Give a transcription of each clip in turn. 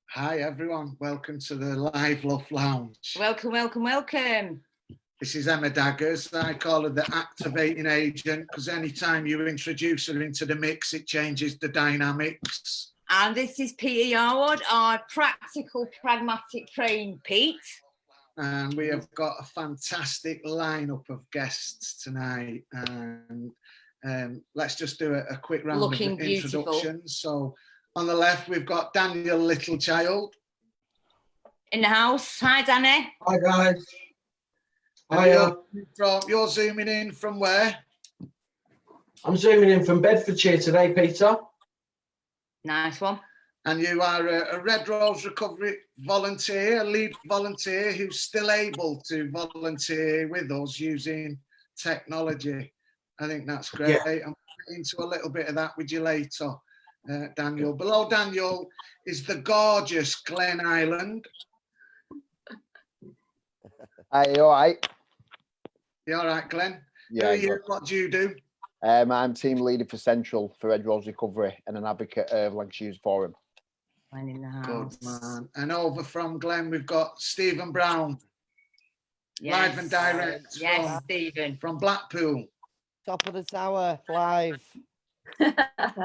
Hi everyone, welcome to the live LUF Lounge. Welcome, welcome, welcome. This is Emma Daggers. I call her the activating agent because anytime you introduce her into the mix, it changes the dynamics. And this is Peter Yarwood, our practical, pragmatic trained Pete. And we have got a fantastic lineup of guests tonight. And let's just do a quick round of introductions. So on the left, we've got Daniel Littlechild. In the house. Hi, Danny. Hi, guys. Hi. You're zooming in from where? I'm zooming in from Bedfordshire today, Peter. Nice one. And you are a Red Rose recovery volunteer, a lead volunteer who's still able to volunteer with us using technology. I think that's great. Yeah. I'm into a little bit of that with you later, Daniel. Below Daniel is the gorgeous Glen Island. Hi, you all right? You all right, Glenn? Yeah. What do you do? I'm team leader for Central for Red Rose Recovery and an advocate of Lancashire User Forum. I'm in the house. Good man. And over from Glenn, we've got Stephen Brown. Yes. Live and direct. Yes, Stephen. From Blackpool. Top of the tower, live.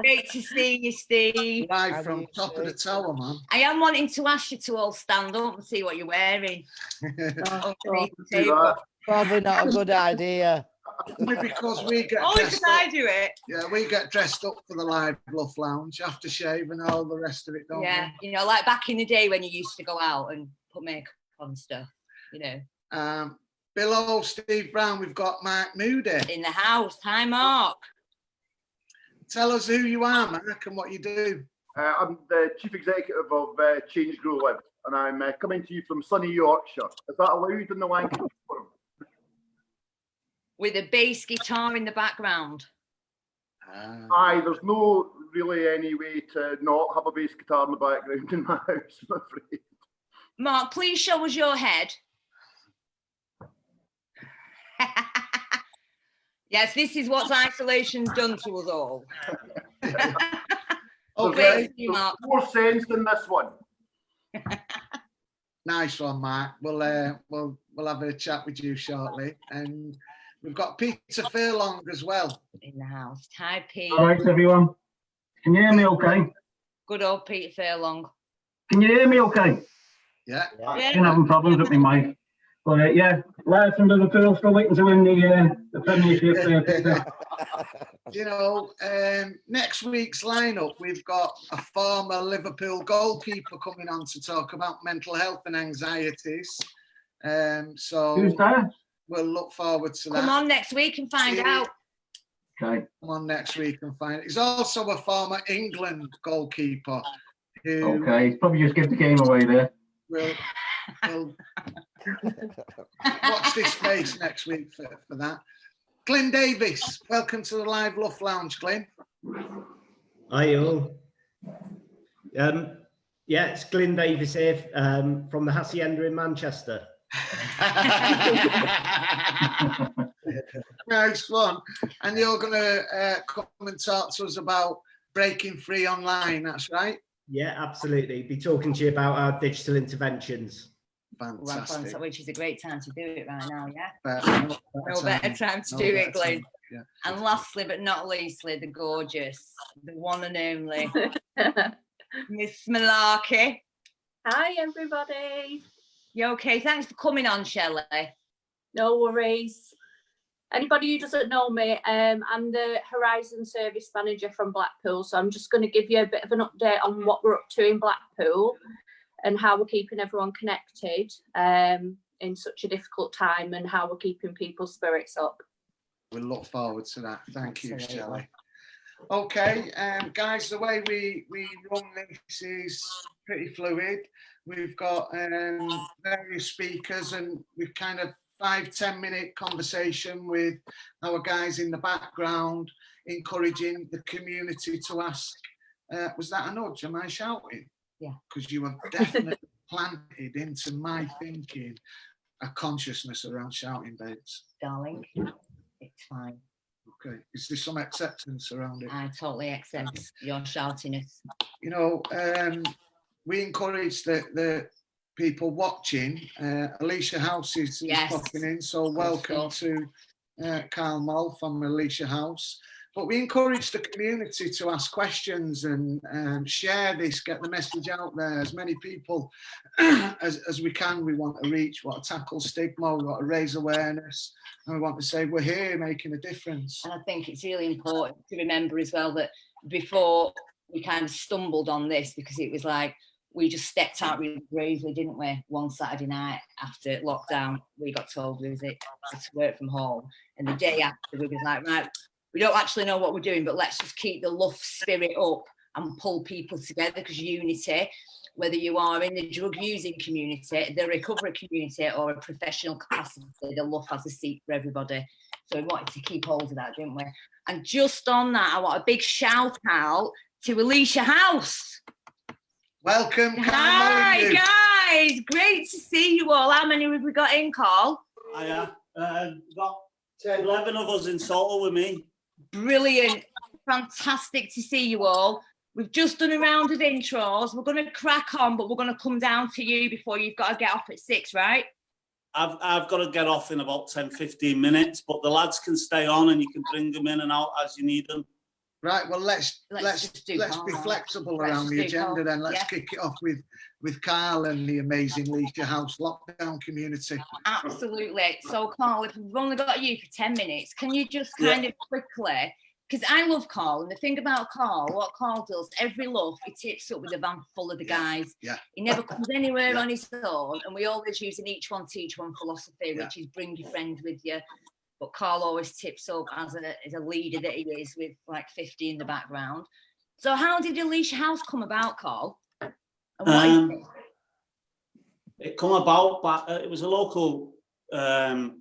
Great to see you, Steve. Live from top of the tower, man. I am wanting to ask you to all stand up and see what you're wearing. Probably not a good idea. Because we get dressed up. I do it. Yeah, we get dressed up for the live LUF Lounge, aftershave and all the rest of it, don't we? You know, like back in the day when you used to go out and put makeup on stuff, you know. Below Steve Brown, we've got Mark Moody. In the house. Hi, Mark. Tell us who you are, Mark, and what you do. I'm the Chief Executive of Change Grow Live, and I'm coming to you from sunny Yorkshire. Is that allowed in the Lancashire Forum? With a bass guitar in the background. Aye, there's no really any way to not have a bass guitar in the background in my house, I'm afraid. Mark, please show us your head. Yes, this is what isolation's done to us all. Okay. There's more sense than this one. Nice one, Mark. We'll have a chat with you shortly. And we've got Peter Furlong as well. In the house. Hi, Pete. All right, everyone. Can you hear me okay? Good old Peter Furlong. Can you hear me okay? Yeah. I've been having problems with my mic. But yeah, live from Liverpool, still waiting to win the Premiership. You know, next week's lineup, we've got a former Liverpool goalkeeper coming on to talk about mental health and anxieties. So who's that? We'll look forward to that. Come on next week and find out. Okay. Come on next week and find out. He's also a former England goalkeeper. Who okay, probably just give the game away there. We'll watch this space next week for that. Glyn Davies, welcome to the live LUF Lounge, Glyn. Hi all. Yeah, it's Glyn Davies here from the Hacienda in Manchester. Nice one. And you're going to come and talk to us about breaking free online, that's right? Yeah, absolutely. Be talking to you about our digital interventions. Fantastic. Which is a great time to do it right now, yeah? No better time to do it, Glyn. Yeah. And lastly, but not leastly, the gorgeous, the one and only, Miss Mularkey. Hi, everybody. You okay? Thanks for coming on, Shelley. No worries. Anybody who doesn't know me, I'm the Horizon Service Manager from Blackpool, so I'm just going to give you a bit of an update on what we're up to in Blackpool and how we're keeping everyone connected in such a difficult time and how we're keeping people's spirits up. We'll look forward to that. Thank you, Shelley. Okay, guys, the way we run this is pretty fluid. We've got various speakers and we've kind of 5-10 minute conversation with our guys in the background, encouraging the community to ask, was that a nudge? Am I shouting? Yeah. Because you have definitely planted into my thinking a consciousness around shouting, babes. Darling, it's fine. Okay. Is there some acceptance around it? I totally accept your shoutiness. You know, we encourage the people watching. Elisha House is popping in, so welcome to Carl Moll from Elisha House. But we encourage the community to ask questions and share this, get the message out there. As many people as we can, we want to reach, we want to tackle stigma, we want to raise awareness, and we want to say we're here making a difference. And I think it's really important to remember as well that before we kind of stumbled on this, because it was like, we just stepped out really bravely, didn't we? One Saturday night after lockdown, we got told we was to work from home. And the day after, we was like, right, we don't actually know what we're doing, but let's just keep the LUF spirit up and pull people together, because unity, whether you are in the drug using community, the recovery community, or a professional capacity, the LUF has a seat for everybody. So we wanted to keep hold of that, didn't we? And just on that, I want a big shout out to Elisha House. Welcome, hi guys, great to see you all. How many have we got in, Carl? Got 11 of us in total with me. Brilliant, fantastic to see you all. We've just done a round of intros. We're going to crack on, but we're going to come down to you before you've got to get off at 6, right? I've got to get off in about 10-15 minutes, but the lads can stay on and you can bring them in and out as you need them. Right, well, let's be flexible around the agenda then. Let's kick it off with Carl and the amazing Elisha House lockdown community. Absolutely. So, Carl, if we've only got you for 10 minutes, can you just kind of quickly, because I love Carl, and the thing about Carl, what Carl does, every LUF, he tips up with a van full of the guys. Yeah. He never comes anywhere on his own, and we always use an each one teach one philosophy, which is bring your friend with you. But Carl always tips up as a leader that he is, with like 50 in the background. So how did Elisha House come about, Carl? And what is it? It come about, but it was a local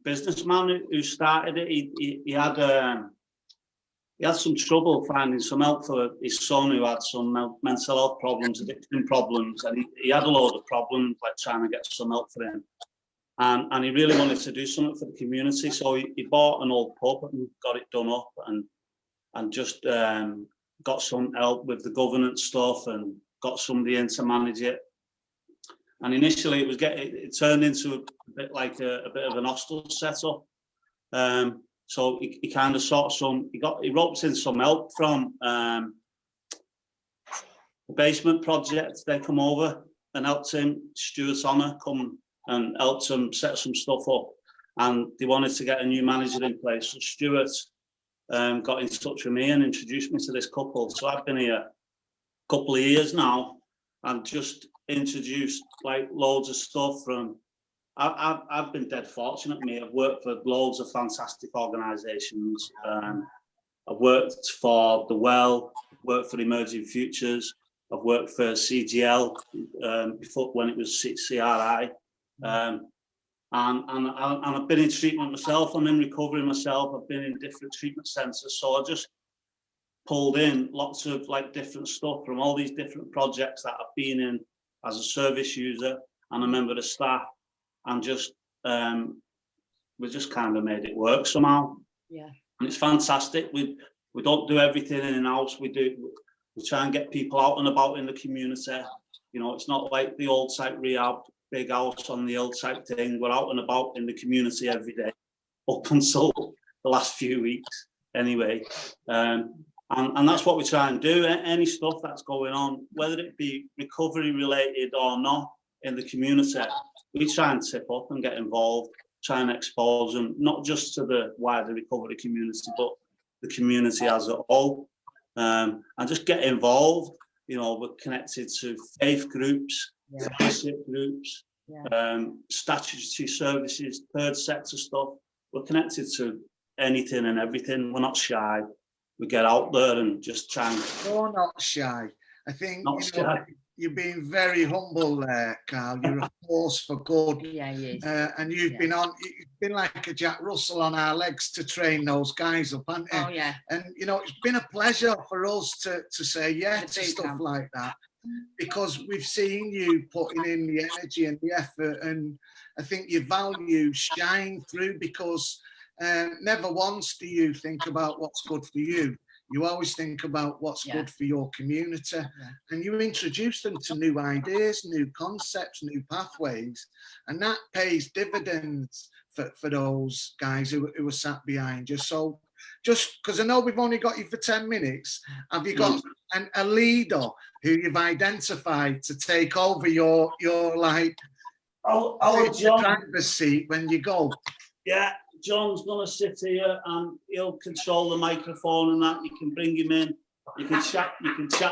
businessman who started it. He had some trouble finding some help for his son, who had some mental health problems, addiction problems, and he had a load of problems, like trying to get some help for him. And he really wanted to do something for the community, so he bought an old pub and got it done up, and just got some help with the governance stuff and got somebody in to manage it. And initially, it turned into a bit like a bit of an hostel setup. So he kind of sought he roped in some help from the basement project. They come over and helped him. Stuart's Honour come and helped them set some stuff up, and they wanted to get a new manager in place. So Stuart got in touch with me and introduced me to this couple. So I've been here a couple of years now and just introduced like loads of stuff from. I've been dead fortunate. I've worked for loads of fantastic organisations. I've worked for the Well, worked for Emerging Futures. I've worked for CGL before, when it was CRI. And I've been in treatment myself. I'm in recovery myself. I've been in different treatment centres, so I just pulled in lots of like different stuff from all these different projects that I've been in as a service user and a member of the staff, and just we just kind of made it work somehow. Yeah, and it's fantastic. We don't do everything in house. We try and get people out and about in the community. You know, it's not like the old site rehab, big house on the old site thing. We're out and about in the community every day, up until the last few weeks anyway. And that's what we try and do. Any stuff that's going on, whether it be recovery related or not in the community, we try and tip up and get involved, try and expose them, not just to the wider recovery community, but the community as a whole. And just get involved. You know, we're connected to faith groups, fellowship groups, statutory services, third sector stuff. We're connected to anything and everything. We're not shy. We get out there and just try and... You're not shy. I think you're being very humble there, Carl. You're a force for good. Yeah, he is. And you've been like a Jack Russell on our legs to train those guys up, haven't you? Oh, yeah. And, you know, it's been a pleasure for us to say yes to stuff like that, because we've seen you putting in the energy and the effort, and I think your values shine through, because never once do you think about what's good for you. You always think about what's good for your community, and you introduce them to new ideas, new concepts, new pathways, and that pays dividends for those guys who are sat behind you. So just because I know we've only got you for 10 minutes, have you got a leader who you've identified to take over your like driver's seat when you go? Yeah, John's gonna sit here and he'll control the microphone and that. You can bring him in. You can chat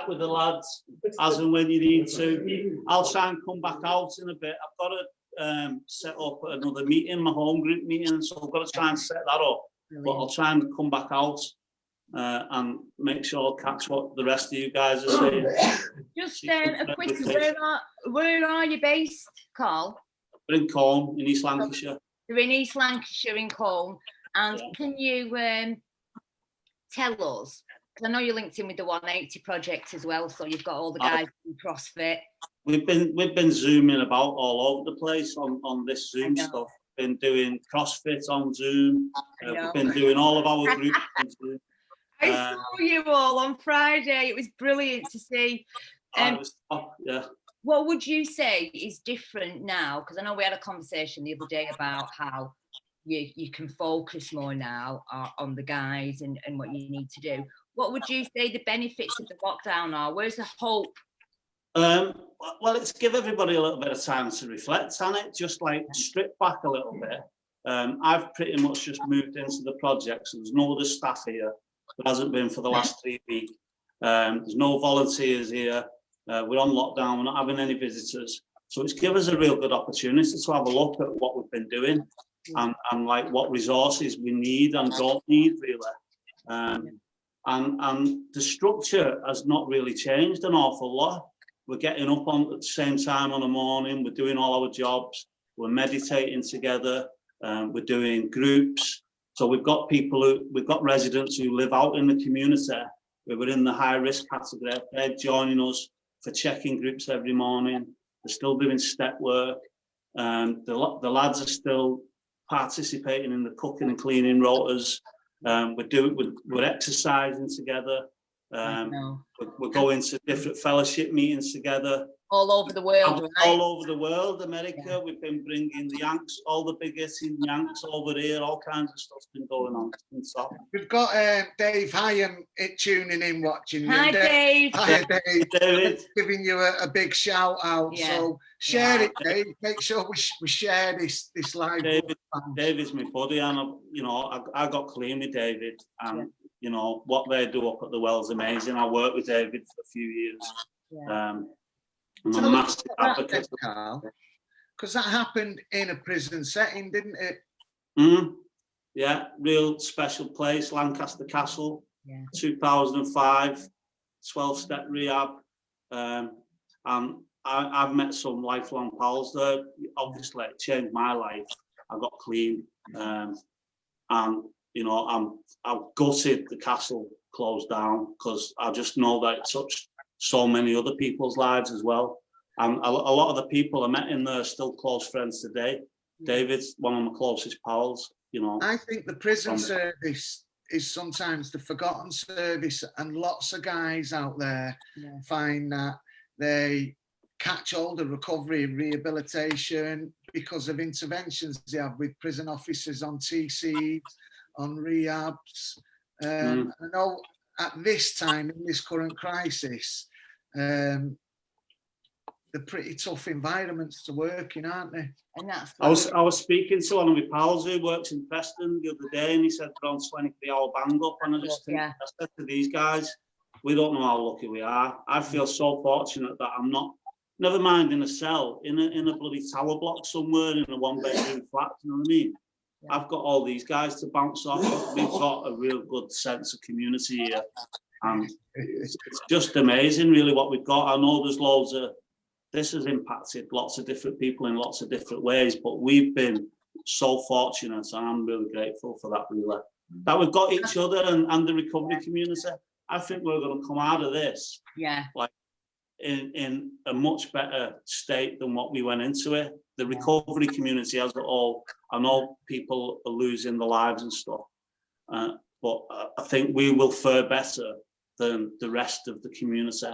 with the lads as and when you need to. I'll try and come back out in a bit. I've got to set up another meeting, my home group meeting, so I've got to try and set that up. But I'll try and come back out and make sure I'll catch what the rest of you guys are saying. Just a quick, where are you based, Carl? We're in Colne, in East Lancashire. You're in East Lancashire in Colne, and can you tell us? Because I know you're linked in with the 180 project as well, so you've got all the guys in CrossFit. We've been zooming about all over the place on this Zoom stuff. Been doing CrossFit on Zoom. We've been doing all of our groups on Zoom. I saw you all on Friday. It was brilliant to see. What would you say is different now? Because I know we had a conversation the other day about how you can focus more now on the guys and what you need to do. What would you say the benefits of the lockdown are? Where's the hope? Well, it's give everybody a little bit of time to reflect on it, just like strip back a little bit. I've pretty much just moved into the project, so there's no other staff here. There hasn't been for the last 3 weeks. There's no volunteers here. We're on lockdown, we're not having any visitors. So it's given us a real good opportunity to have a look at what we've been doing and like what resources we need and don't need really. And the structure has not really changed an awful lot. We're getting up at the same time on the morning, we're doing all our jobs, we're meditating together, we're doing groups. So we've got residents who live out in the community. We're in the high risk category. They're joining us for checking groups every morning. They're still doing step work. The lads are still participating in the cooking and cleaning rotas. We're exercising together. We're going to different fellowship meetings together. All over the world, right? All over the world, America. We've been bringing the Yanks, all the big hitting Yanks over here. All kinds of stuff's been going on. We've got Dave Hyam tuning in, watching you. Hi, Dave. Hi, Dave. David. Giving you a big shout out. Yeah. So share it, Dave. Make sure we share this live. David's my buddy, and I got clean with David, and what they do up at the well is amazing. I worked with David for a few years. I'm a massive advocate, Carl, because that happened in a prison setting, didn't it? Yeah, real special place, Lancaster Castle, 2005, 12-step rehab, and I've met some lifelong pals there. Obviously, it changed my life. I got clean, and I've gutted the castle closed down because I just know that it touched so many other people's lives as well. And a lot of the people I met in there are still close friends today. David's one of my closest pals, I think the prison service is sometimes the forgotten service, and lots of guys out there find that they catch hold of recovery and rehabilitation because of interventions they have with prison officers on TCs, on rehabs. I know at this time, in this current crisis, they're pretty tough environments to work in, aren't they? And that's I was speaking to one of my pals who works in Preston the other day, and he said they're on 23-hour bang up, and I said to these guys, we don't know how lucky we are. I feel so fortunate that I'm not, never mind in a cell, in a bloody tower block somewhere in a 1-bedroom flat, you know what I mean? I've got all these guys to bounce off. We've got a real good sense of community here, and it's just amazing really what we've got. I know there's loads of, this has impacted lots of different people in lots of different ways, but we've been so fortunate, and I'm really grateful for that really. That we've got each other and the recovery community. I think we're going to come out of this like in a much better state than what we went into it. The recovery community as a whole, I know people are losing their lives and stuff. but I think we will fare better than the rest of the community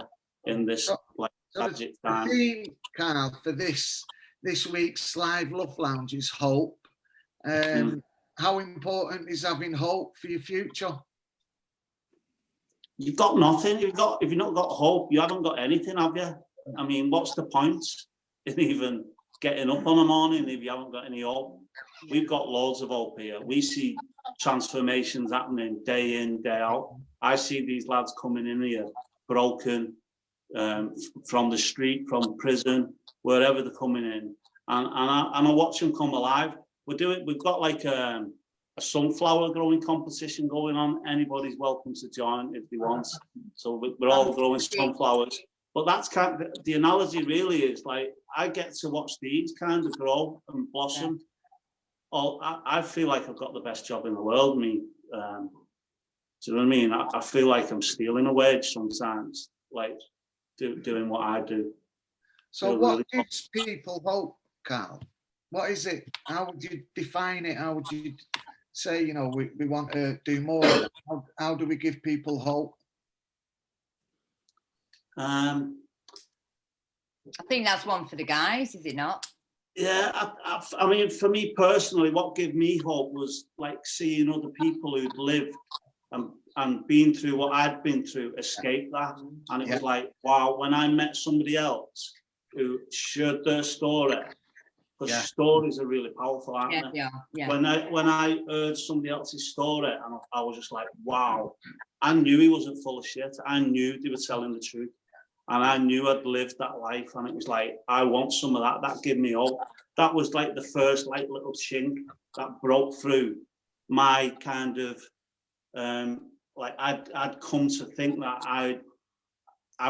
in this like tragic time. The theme, Carl, for this week's live LUF Lounge is hope. How important is having hope for your future? You've got nothing. If you've not got hope, you haven't got anything, have you? I mean, what's the point in even getting up on a morning if you haven't got any hope? We've got loads of hope here. We see transformations happening day in, day out. I see these lads coming in here broken from the street, from prison, wherever they're coming in, and I watch them come alive. We've got like a sunflower growing competition going on. Anybody's welcome to join if they want. So we're all growing sunflowers. But that's kind of the analogy. Really, is like I get to watch these kind of grow and blossom. I feel like I've got the best job in the world. Me, do you know what I mean? I feel like I'm stealing a wage sometimes, like doing what I do. So what gives people hope, Carl? What is it? How would you define it? How would you say, you know, we want to do more? How do we give people hope? I think that's one for the guys, is it not? Yeah, I mean, for me personally, what gave me hope was like seeing other people who'd lived and been through what I'd been through, escape that. And it was like, wow, when I met somebody else who shared their story, because stories are really powerful, aren't they? Yeah. When I heard somebody else's story, and I was just like, wow, I knew he wasn't full of shit. I knew they were telling the truth. And I knew I'd lived that life, and it was like, I want some of that. That gave me hope. That was like the first like little chink that broke through my kind of like I'd come to think that I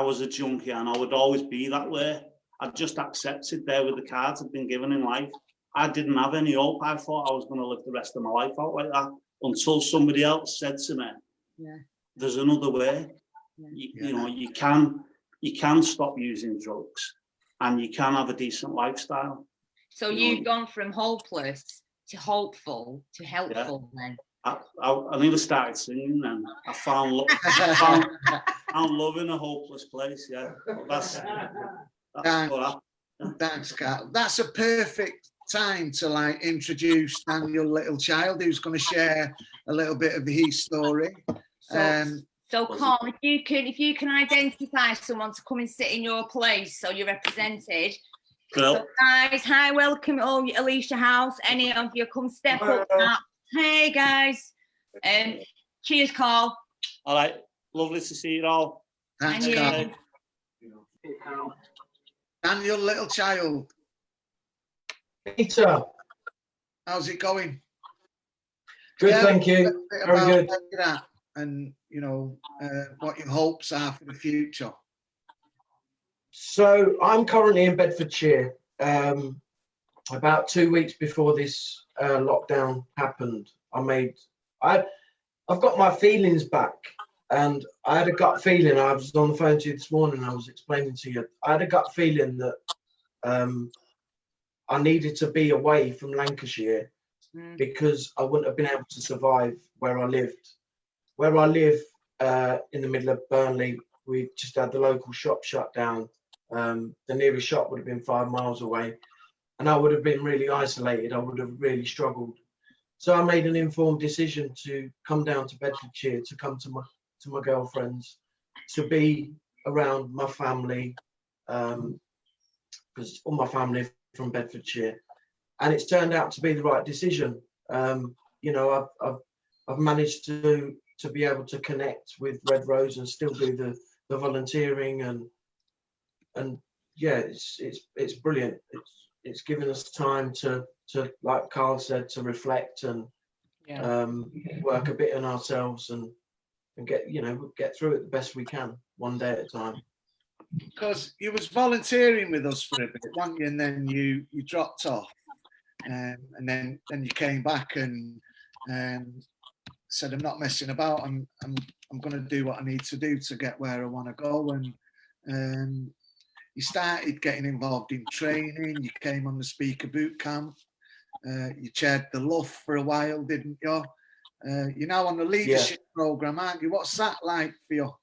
was a junkie and I would always be that way. I just accepted there with the cards I'd been given in life. I didn't have any hope. I thought I was going to live the rest of my life out like that until somebody else said to me, "There's another way. You know, you can stop using drugs and you can have a decent lifestyle." So you've gone from hopeless to hopeful to helpful then. I nearly started singing then. I found love in a hopeless place. Yeah, that's Thanks, Carl. That's a perfect time to like introduce Daniel Littlechild, who's going to share a little bit of his story. So Carl, if you can identify someone to come and sit in your place so you're represented. Cool. So guys, hi, welcome all Elisha House. Any of you come step up. Hey guys. Cheers, Carl. All right. Lovely to see you all. Thanks, Carl. Daniel Littlechild. Peter. How's it going? Good, thank you. Very good. That and you know what your hopes are for the future. So I'm currently in Bedfordshire. About 2 weeks before this lockdown happened, I've got my feelings back, and I had a gut feeling. I was on the phone to you this morning. I was explaining to you. I had a gut feeling that I needed to be away from Lancashire because I wouldn't have been able to survive where I lived. Where I live in the middle of Burnley, we just had the local shop shut down. The nearest shop would have been 5 miles away, and I would have been really isolated. I would have really struggled. So I made an informed decision to come down to Bedfordshire, to come to my girlfriends, to be around my family, because all my family are from Bedfordshire, and it's turned out to be the right decision. You know, I've managed to be able to connect with Red Rose and still do the volunteering, and yeah, it's brilliant. It's given us time to like Carl said, to reflect and work a bit on ourselves and get through it the best we can, one day at a time. Because you was volunteering with us for a bit, weren't you? And then you dropped off, and then you came back and said, "I'm not messing about. I'm going to do what I need to do to get where I want to go." And you started getting involved in training. You came on the speaker boot camp. You chaired the LUF for a while, didn't you? You're now on the leadership program, aren't you? What's that like for you?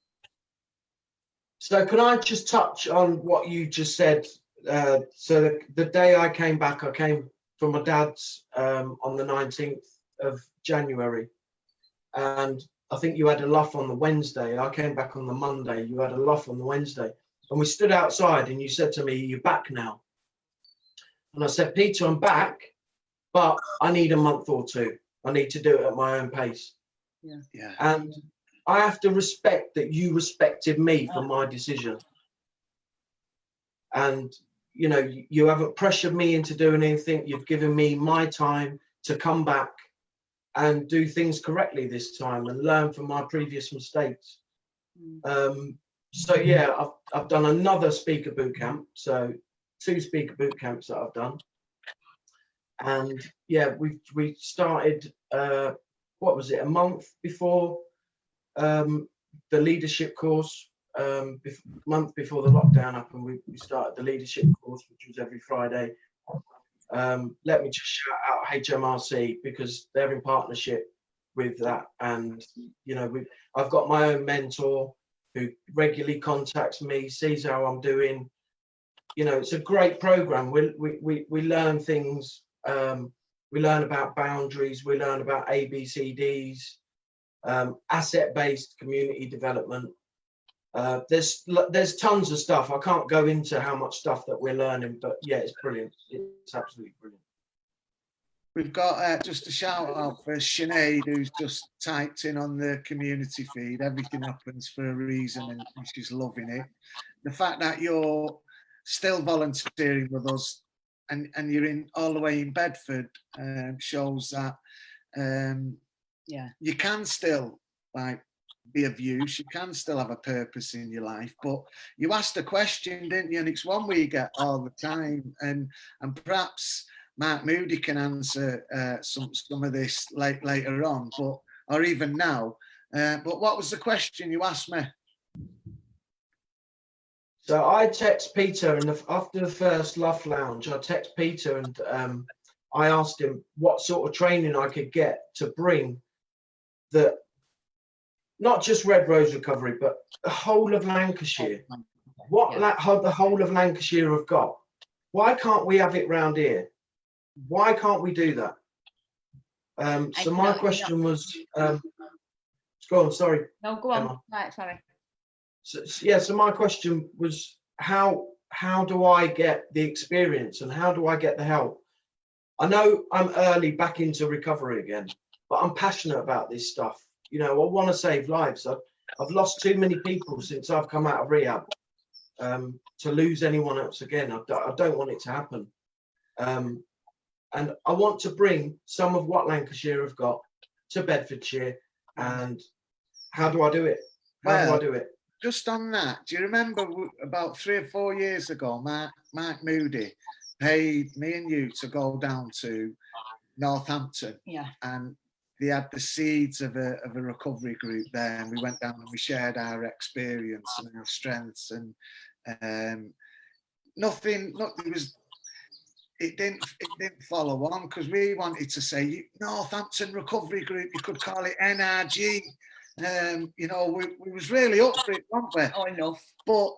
So can I just touch on what you just said? So the day I came back, I came from my dad's on the 19th of January. And I think you had a LUF on the Wednesday. I came back on the Monday. You had a LUF on the Wednesday. And we stood outside and you said to me, "You're back now." And I said, "Peter, I'm back, but I need a month or two. I need to do it at my own pace." Yeah. And I have to respect that you respected me for my decision. And, you know, you haven't pressured me into doing anything. You've given me my time to come back and do things correctly this time and learn from my previous mistakes. So yeah, I've done another speaker boot camp. So 2 speaker boot camps that I've done. And yeah, we started, what was it, a month before the leadership course, month before the lockdown happened. We started the leadership course, which was every Friday. Let me just shout out HMRC because they're in partnership with that. And, you know, I've got my own mentor who regularly contacts me, sees how I'm doing. You know, it's a great program. We learn things. We learn about boundaries. We learn about ABCDs, asset-based community development. There's tons of stuff. I can't go into how much stuff that we're learning, but yeah, it's brilliant. It's absolutely brilliant. We've got just a shout out for Sinead, who's just typed in on the community feed. Everything happens for a reason, and she's loving it. The fact that you're still volunteering with us and you're in all the way in Bedford shows that you can still like be of use. You can still have a purpose in your life. But you asked a question, didn't you? And it's one we get all the time, and perhaps Mark Moody can answer some of this later on, but or even now. But what was the question you asked me? So I text Peter, and after the first LUF Lounge, I text Peter and I asked him what sort of training I could get to bring the, not just Red Rose Recovery, but the whole of Lancashire. What the whole of Lancashire have got. Why can't we have it round here? Why can't we do that? So my question was, go on, sorry. No, go on. Emma. Right, sorry. So, yeah, so my question was, how do I get the experience and how do I get the help? I know I'm early back into recovery again, but I'm passionate about this stuff. You know, I want to save lives. I've lost too many people since I've come out of rehab to lose anyone else again. I don't want it to happen. And I want to bring some of what Lancashire have got to Bedfordshire. And how do I do it? How do I do it? Just on that, do you remember about 3 or 4 years ago, Mark Moody paid me and you to go down to Northampton? Yeah. And they had the seeds of a recovery group there, and we went down and we shared our experience and our strengths, and it didn't follow on because we wanted to say Northampton Recovery Group, you could call it NRG. You know, we was really up for it, weren't we? Oh, enough. But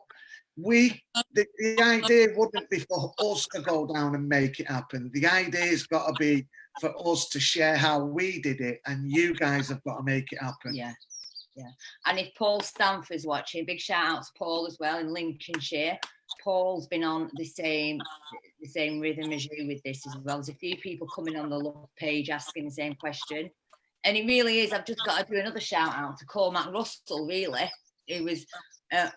the idea wouldn't be for us to go down and make it happen. The idea's got to be for us to share how we did it, and you guys have got to make it happen. Yeah, yeah. And if Paul Stanford's watching, big shout out to Paul as well in Lincolnshire. Paul's been on the same rhythm as you with this as well. There's a few people coming on the LUF page asking the same question. And it really is, I've just got to do another shout out to Cormac Russell, really, who was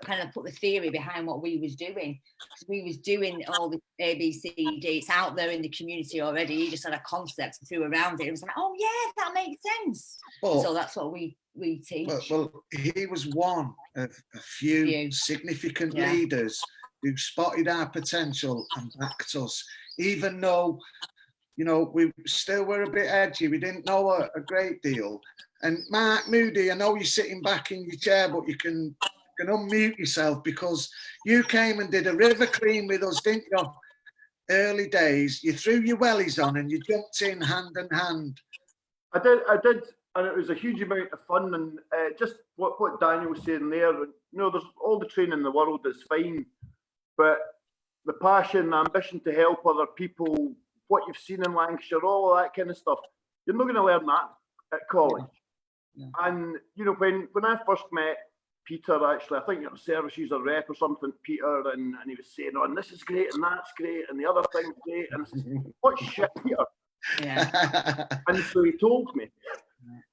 kind of put the theory behind what we was doing. Because we was doing all the ABCD, it's out there in the community already. He just had a concept and threw around it. It was like, oh yeah, that makes sense. So that's what we teach. Well, he was one of a few significant leaders who spotted our potential and backed us, even though, you know, we still were a bit edgy. We didn't know a great deal. And Mark Moody, I know you're sitting back in your chair, but you can unmute yourself because you came and did a river clean with us, didn't you? Early days. You threw your wellies on and you jumped in hand in hand. I and it was a huge amount of fun. And just what Daniel was saying there, you know, there's all the training in the world is fine, but the passion, the ambition to help other people, what you've seen in Lancashire, all of that kind of stuff, you're not going to learn that at college. No. And you know, when I first met Peter, actually, I think you're a service user rep or something, Peter, and he was saying, "Oh, and this is great, and that's great, and the other thing's great," and I said, "What shit, Peter?" Yeah. And so he told me,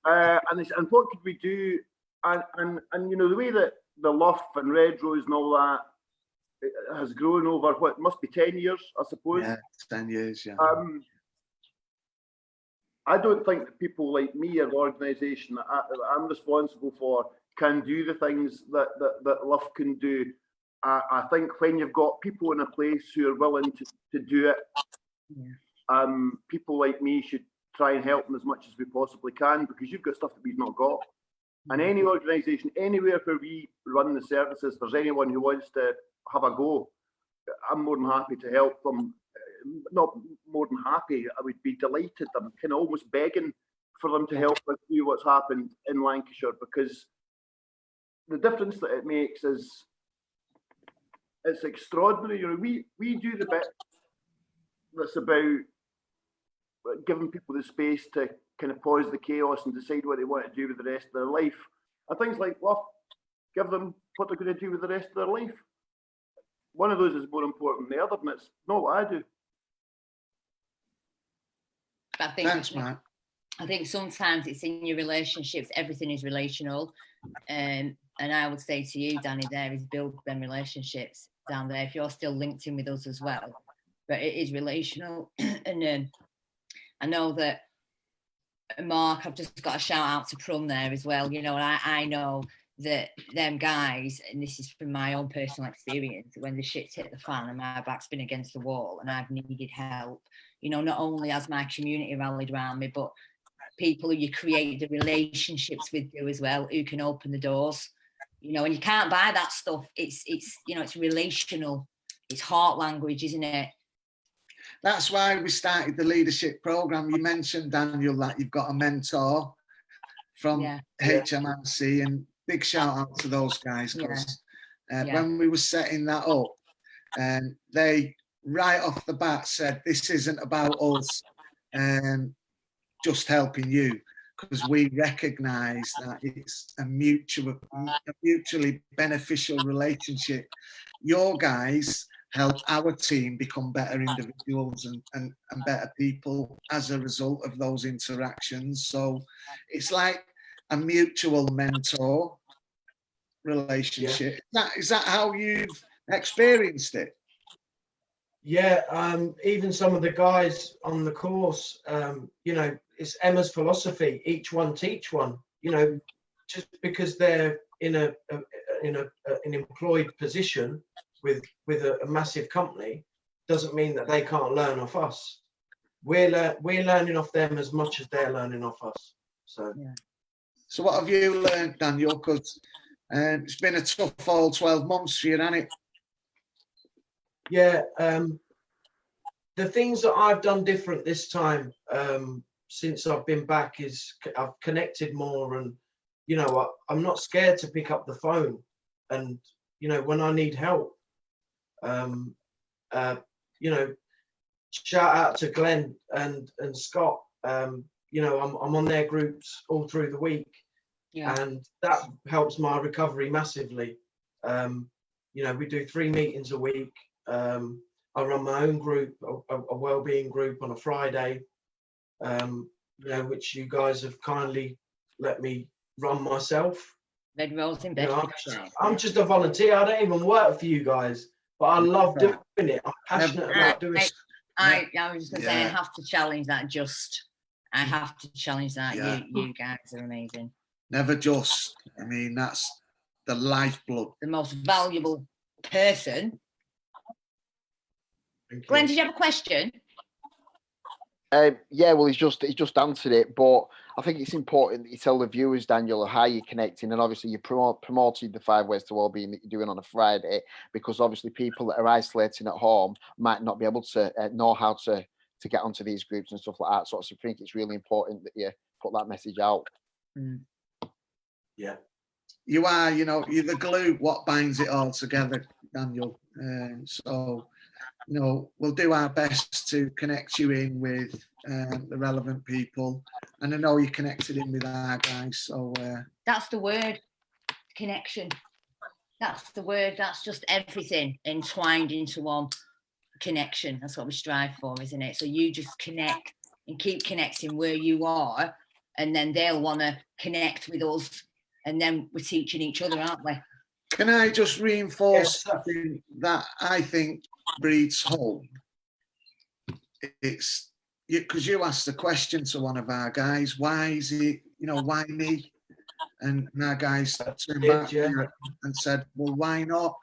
and he said, "And what could we do?" And you know, the way that the LUF and Red Rose and all that has grown over what must be 10 years, I suppose. Yeah, 10 years. Yeah. I don't think that people like me, an organisation that I'm responsible for, can do the things that LUF can do. I think when you've got people in a place who are willing to do it, people like me should try and help them as much as we possibly can, because you've got stuff that we've not got. And any organisation, anywhere where we run the services, if there's anyone who wants to have a go, I'm more than happy to help them. Not more than happy, I would be delighted. I'm kind of almost begging for them to help us do what's happened in Lancashire, because the difference that it makes is it's extraordinary. You know, we do the bit that's about giving people the space to kind of pause the chaos and decide what they want to do with the rest of their life. And things like LUF, give them what they're going to do with the rest of their life. One of those is more important than the other, and it's not what I do. Thanks, Matt. I think sometimes it's in your relationships, everything is relational. And I would say to you, Danny, there is build them relationships down there if you're still linked in with us as well. But it is relational. And I know that Mark, I've just got a shout out to Prum there as well. You know, and I know that them guys, and this is from my own personal experience, when the shit's hit the fan and my back's been against the wall and I've needed help, you know, not only has my community rallied around me, but people who you create the relationships with you as well, who can open the doors, you know, and you can't buy that stuff. It's you know, it's relational, it's heart language, isn't it? That's why we started the leadership program. You mentioned, Daniel, that you've got a mentor from HMRC, and big shout out to those guys, because when we were setting that up, they right off the bat said, this isn't about us just helping you, because we recognise that it's a mutually beneficial relationship. Your guys help our team become better individuals and better people as a result of those interactions. So it's like a mutual mentor relationship. Is that how you've experienced it? Yeah, even some of the guys on the course, you know, it's Emma's philosophy, each one teach one. You know, just because they're in an employed position with a massive company doesn't mean that they can't learn off us. We're learning off them as much as they're learning off us. So what have you learned, Daniel? Because it's been a tough all 12 months for you, hasn't it? Yeah, the things that I've done different this time since I've been back is I've connected more, and you know, I'm not scared to pick up the phone, and you know, when I need help, you know, shout out to Glyn and Scott. You know, I'm on their groups all through the week, and that helps my recovery massively. You know, we do 3 meetings a week. I run my own group, a wellbeing group on a Friday, you know, which you guys have kindly let me run myself. Red Rose in Bedfordshire. I'm just a volunteer. I don't even work for you guys, but I love doing it. I'm passionate about doing it. I was just going to say, I have to challenge that. I have to challenge that. Yeah. You guys are amazing. Never just. I mean, that's the lifeblood. The most valuable person. Glenn, did you have a question? Yeah, well, he's just answered it, but I think it's important that you tell the viewers, Daniel, how you're connecting, and obviously you promoted the 5 ways to wellbeing that you're doing on a Friday, because obviously people that are isolating at home might not be able to know how to get onto these groups and stuff like that. So I think it's really important that you put that message out. Yeah. You are, you know, you're the glue, what binds it all together, Daniel. So, you know, we'll do our best to connect you in with the relevant people. And I know you connected in with our guys. So that's the word, connection. That's the word. That's just everything entwined into one connection. That's what we strive for, isn't it? So you just connect and keep connecting where you are, and then they'll want to connect with us, and then we're teaching each other, aren't we? can I just reinforce something that I think breeds home? It's because you asked the question to one of our guys, why is it, you know, why me? And our guys turned back and said, well, why not?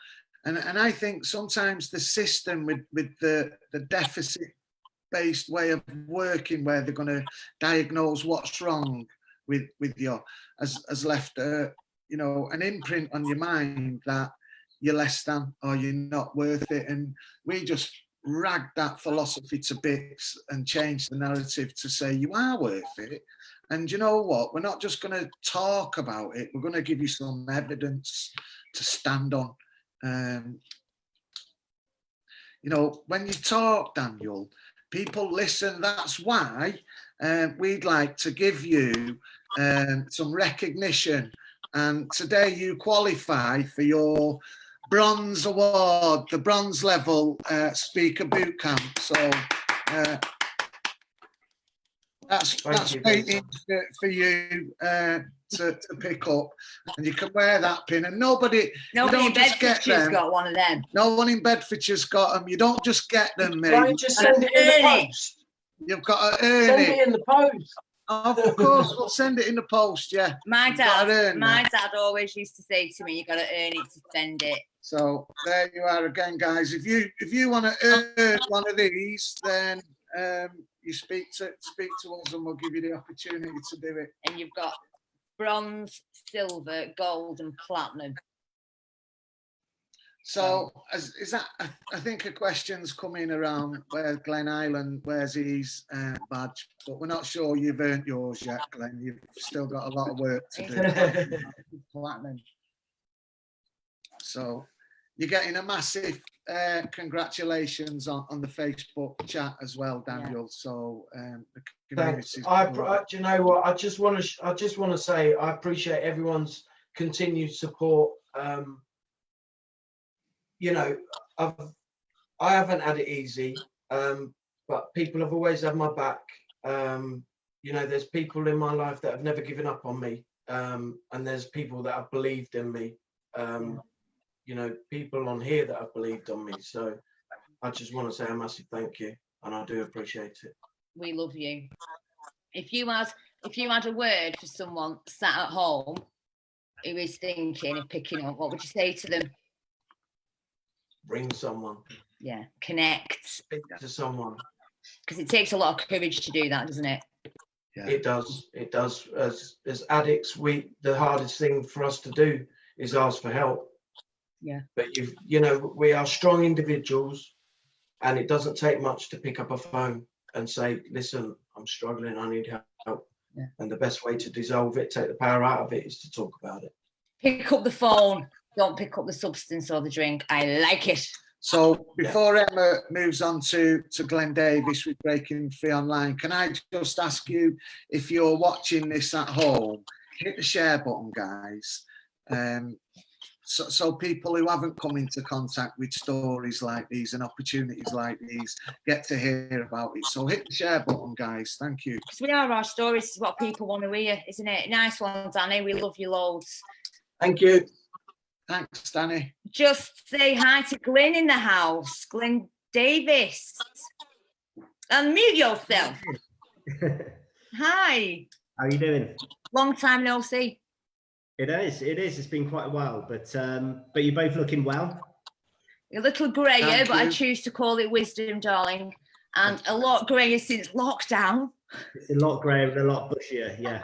And I think sometimes the system with the deficit-based way of working, where they're going to diagnose what's wrong with you, has left you know, an imprint on your mind that you're less than or you're not worth it. And we just ragged that philosophy to bits and changed the narrative to say you are worth it. And you know what? We're not just going to talk about it. We're going to give you some evidence to stand on. You know, when you talk, Daniel, people listen. That's why we'd like to give you some recognition. And today you qualify for your Bronze Award, the bronze level Speaker Boot Camp. So that's waiting for you to pick up, and you can wear that pin. And nobody in Bedfordshire's got one of them. No one in Bedfordshire's got them. You don't just get them, mate. Right, just send it in the post. You've got to earn Send it in the post. Of course, we'll send it in the post. Yeah. My dad always used to say to me, "You got to earn it to send it." So there you are again, guys. If you want to earn one of these, then you speak to us, and we'll give you the opportunity to do it. And you've got bronze, silver, gold, and platinum. So is that? I think a question's coming around where Glen Island wears his badge, but we're not sure you've earned yours yet, Glenn. You've still got a lot of work to do. Platinum. So you're getting a massive congratulations on the Facebook chat as well, Daniel. Yeah. So the thanks. Do you know what? I just want to say I appreciate everyone's continued support. You know, I haven't had it easy, but people have always had my back. You know, there's people in my life that have never given up on me, and there's people that have believed in me. You know, people on here that have believed on me. So I just want to say a massive thank you, and I do appreciate it. We love you. If you had a word for someone sat at home who is thinking of picking up, what would you say to them? Bring someone. Yeah, connect. Speak to someone. Because it takes a lot of courage to do that, doesn't it? Yeah. It does. It does. As addicts, the hardest thing for us to do is ask for help. Yeah. But you know, we are strong individuals, and it doesn't take much to pick up a phone and say, "Listen, I'm struggling. I need help." Yeah. And the best way to dissolve it, take the power out of it, is to talk about it. Pick up the phone. Don't pick up the substance or the drink. I like it. So before Emma moves on to Glen Davies with Breaking Free Online, can I just ask you, if you're watching this at home, hit the share button, guys. So people who haven't come into contact with stories like these and opportunities like these get to hear about it. So hit the share button, guys. Thank you. Because we are our stories. This is what people want to hear, isn't it? Nice one, Danny. We love you loads. Thank you. Thanks, Danny. Just say hi to Glyn in the house. Glen Davies. Unmute yourself. Hi. How are you doing? Long time no see. It is. It's been quite a while, but you're both looking well. A little greyer, but I choose to call it wisdom, darling. And a lot greyer since lockdown. It's a lot greyer and a lot bushier, yeah.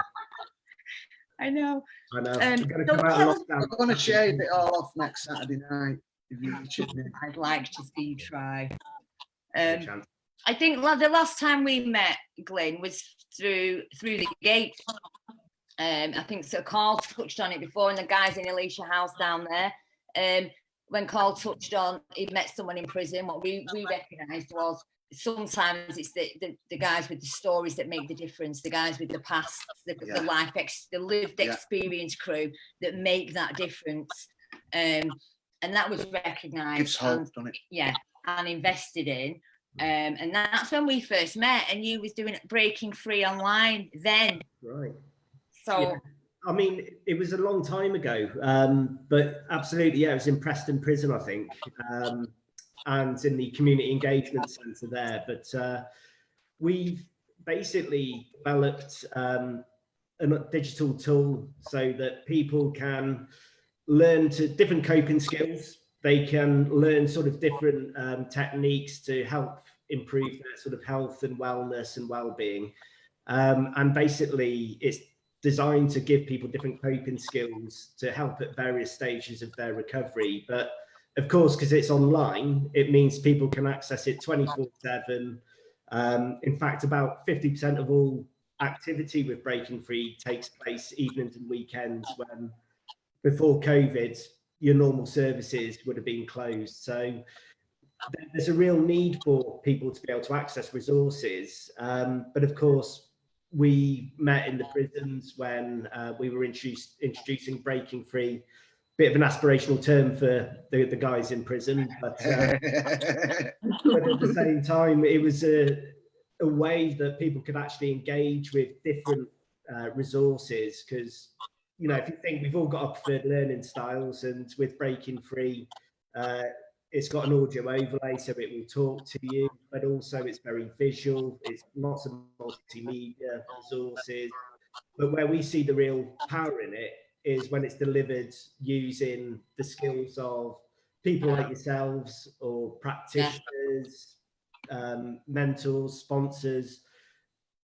I know. I know. I'm going to shave it all off next Saturday night. If you I'd like to see you try. I think the last time we met, Glyn, was through the gate. I think so Carl touched on it before, and the guys in Elisha House down there. When Carl touched on he'd met someone in prison, what we recognised was sometimes it's the guys with the stories that make the difference, the guys with the past, the the lived experience crew that make that difference. And that was recognised and invested in. And that's when we first met, and you was doing Breaking Free online then. Right. So yeah. I mean, it was a long time ago, but absolutely, yeah, it was in Preston Prison, I think, and in the community engagement centre there. But we've basically developed a digital tool so that people can learn to different coping skills. They can learn sort of different techniques to help improve their sort of health and wellness and well-being. And basically, it's designed to give people different coping skills to help at various stages of their recovery. But of course, because it's online, it means people can access it 24/7. In fact, about 50% of all activity with Breaking Free takes place evenings and weekends, when before COVID, your normal services would have been closed. So there's a real need for people to be able to access resources. But of course, we met in the prisons when we were introducing Breaking Free, bit of an aspirational term for the guys in prison, but at the same time, it was a way that people could actually engage with different resources. Because, you know, if you think we've all got our preferred learning styles, and with Breaking Free, it's got an audio overlay, so it will talk to you, but also it's very visual. It's lots of multimedia resources. But where we see the real power in it is when it's delivered using the skills of people like yourselves, or practitioners, mentors, sponsors,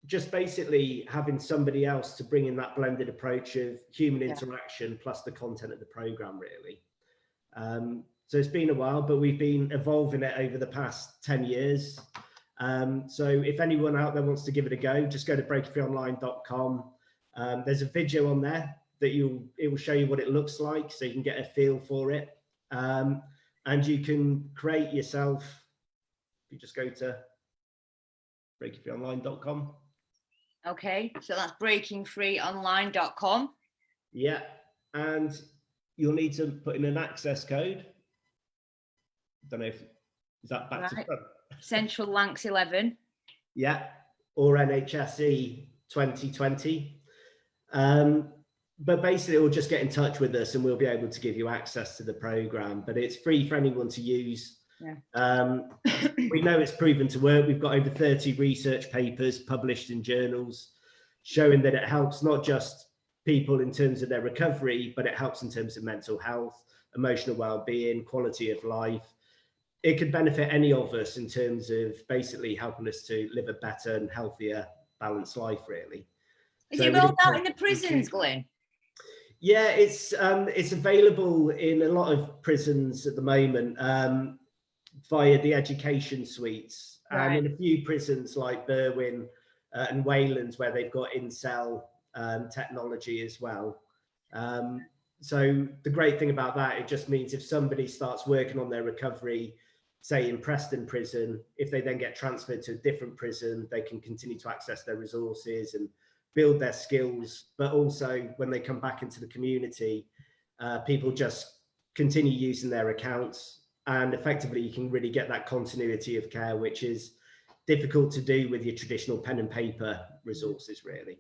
just basically having somebody else to bring in that blended approach of human interaction plus the content of the program, really. So it's been a while, but we've been evolving it over the past 10 years. So if anyone out there wants to give it a go, just go to breakingfreeonline.com. There's a video on there that it will show you what it looks like, so you can get a feel for it. And you can create yourself. You just go to breakingfreeonline.com. Okay, so that's breakingfreeonline.com. Yeah, and you'll need to put in an access code. Don't know if is that back to front. Central Lancs 11. Yeah, or NHSE 2020. But basically, it will just get in touch with us, and we'll be able to give you access to the program. But it's free for anyone to use. Yeah. We know it's proven to work. We've got over 30 research papers published in journals showing that it helps not just people in terms of their recovery, but it helps in terms of mental health, emotional well-being, quality of life. It could benefit any of us in terms of basically helping us to live a better and healthier, balanced life, really. Is it rolled out in the prisons, Glyn? Yeah, it's available in a lot of prisons at the moment via the education suites, and in a few prisons like Berwyn and Waylands, where they've got in-cell technology as well. So the great thing about that, it just means if somebody starts working on their recovery, say in Preston Prison, if they then get transferred to a different prison, they can continue to access their resources and build their skills. But also when they come back into the community, people just continue using their accounts, and effectively you can really get that continuity of care, which is difficult to do with your traditional pen and paper resources, really.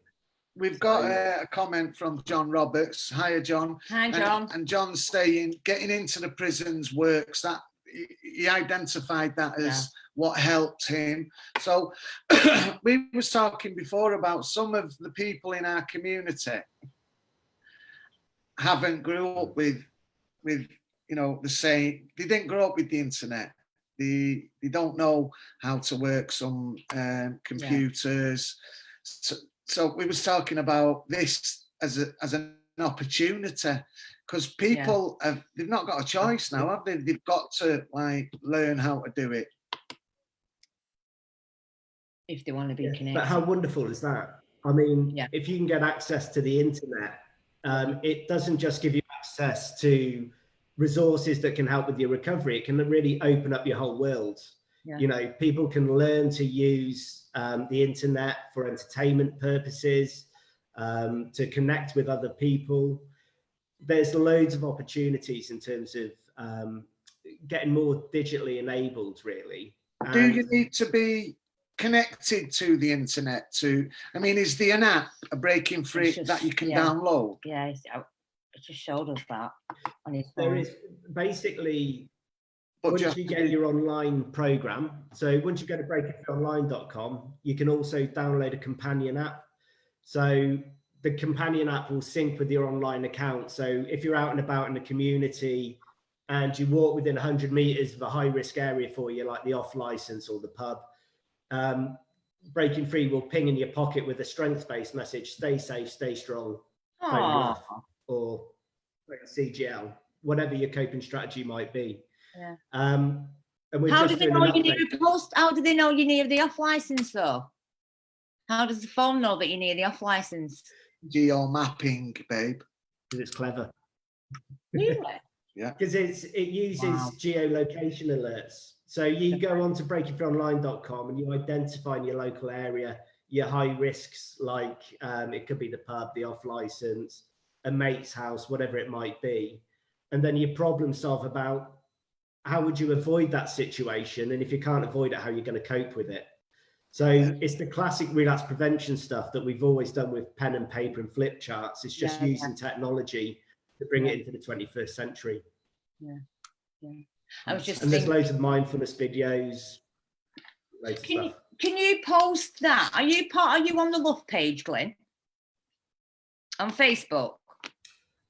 We've got a comment from John Roberts. Hiya, John. Hi, John. And John's saying getting into the prisons works. That he identified that as what helped him. So we was talking before about some of the people in our community haven't grew up with you know, the same. They didn't grow up with the internet. They don't know how to work some computers. So we was talking about this as an opportunity, because people they've not got a choice now, have they? They've got to like learn how to do it if they want to be connected. But how wonderful is that? I mean, Yeah. if you can get access to the internet, it doesn't just give you access to resources that can help with your recovery. It can really open up your whole world. Yeah. You know, people can learn to use the internet for entertainment purposes, to connect with other people. There's loads of opportunities in terms of getting more digitally enabled, really. Do you need to be connected to the internet I mean, is there an app, a Breaking Free, that you can download? Yeah, it just showed us that on his phone. There is basically, once you get your online program, so once you go to breakingfreeonline.com, you can also download a companion app. So the companion app will sync with your online account. So if you're out and about in the community and you walk within 100 meters of a high risk area for you, like the off license or the pub, Breaking Free will ping in your pocket with a strengths-based message: stay safe, stay strong, photograph, or CGL, whatever your coping strategy might be. Yeah. And we're How do just they doing know an you need update. a post? How do they know you need the off license though? How does the phone know that you need the off license? Geo mapping, babe. Because it's clever. Really? Yeah. Because it uses geolocation alerts. So you go on to breakingfreeonline.com and you identify in your local area your high risks, like it could be the pub, the off license, a mate's house, whatever it might be. And then you problem solve about how would you avoid that situation, and if you can't avoid it, how you're going to cope with it. So it's the classic relapse prevention stuff that we've always done with pen and paper and flip charts. It's just using technology to bring it into the 21st century. Yeah. I was just and there's loads of mindfulness videos. Can you post that? Are you on the LUF page, Glyn? On Facebook?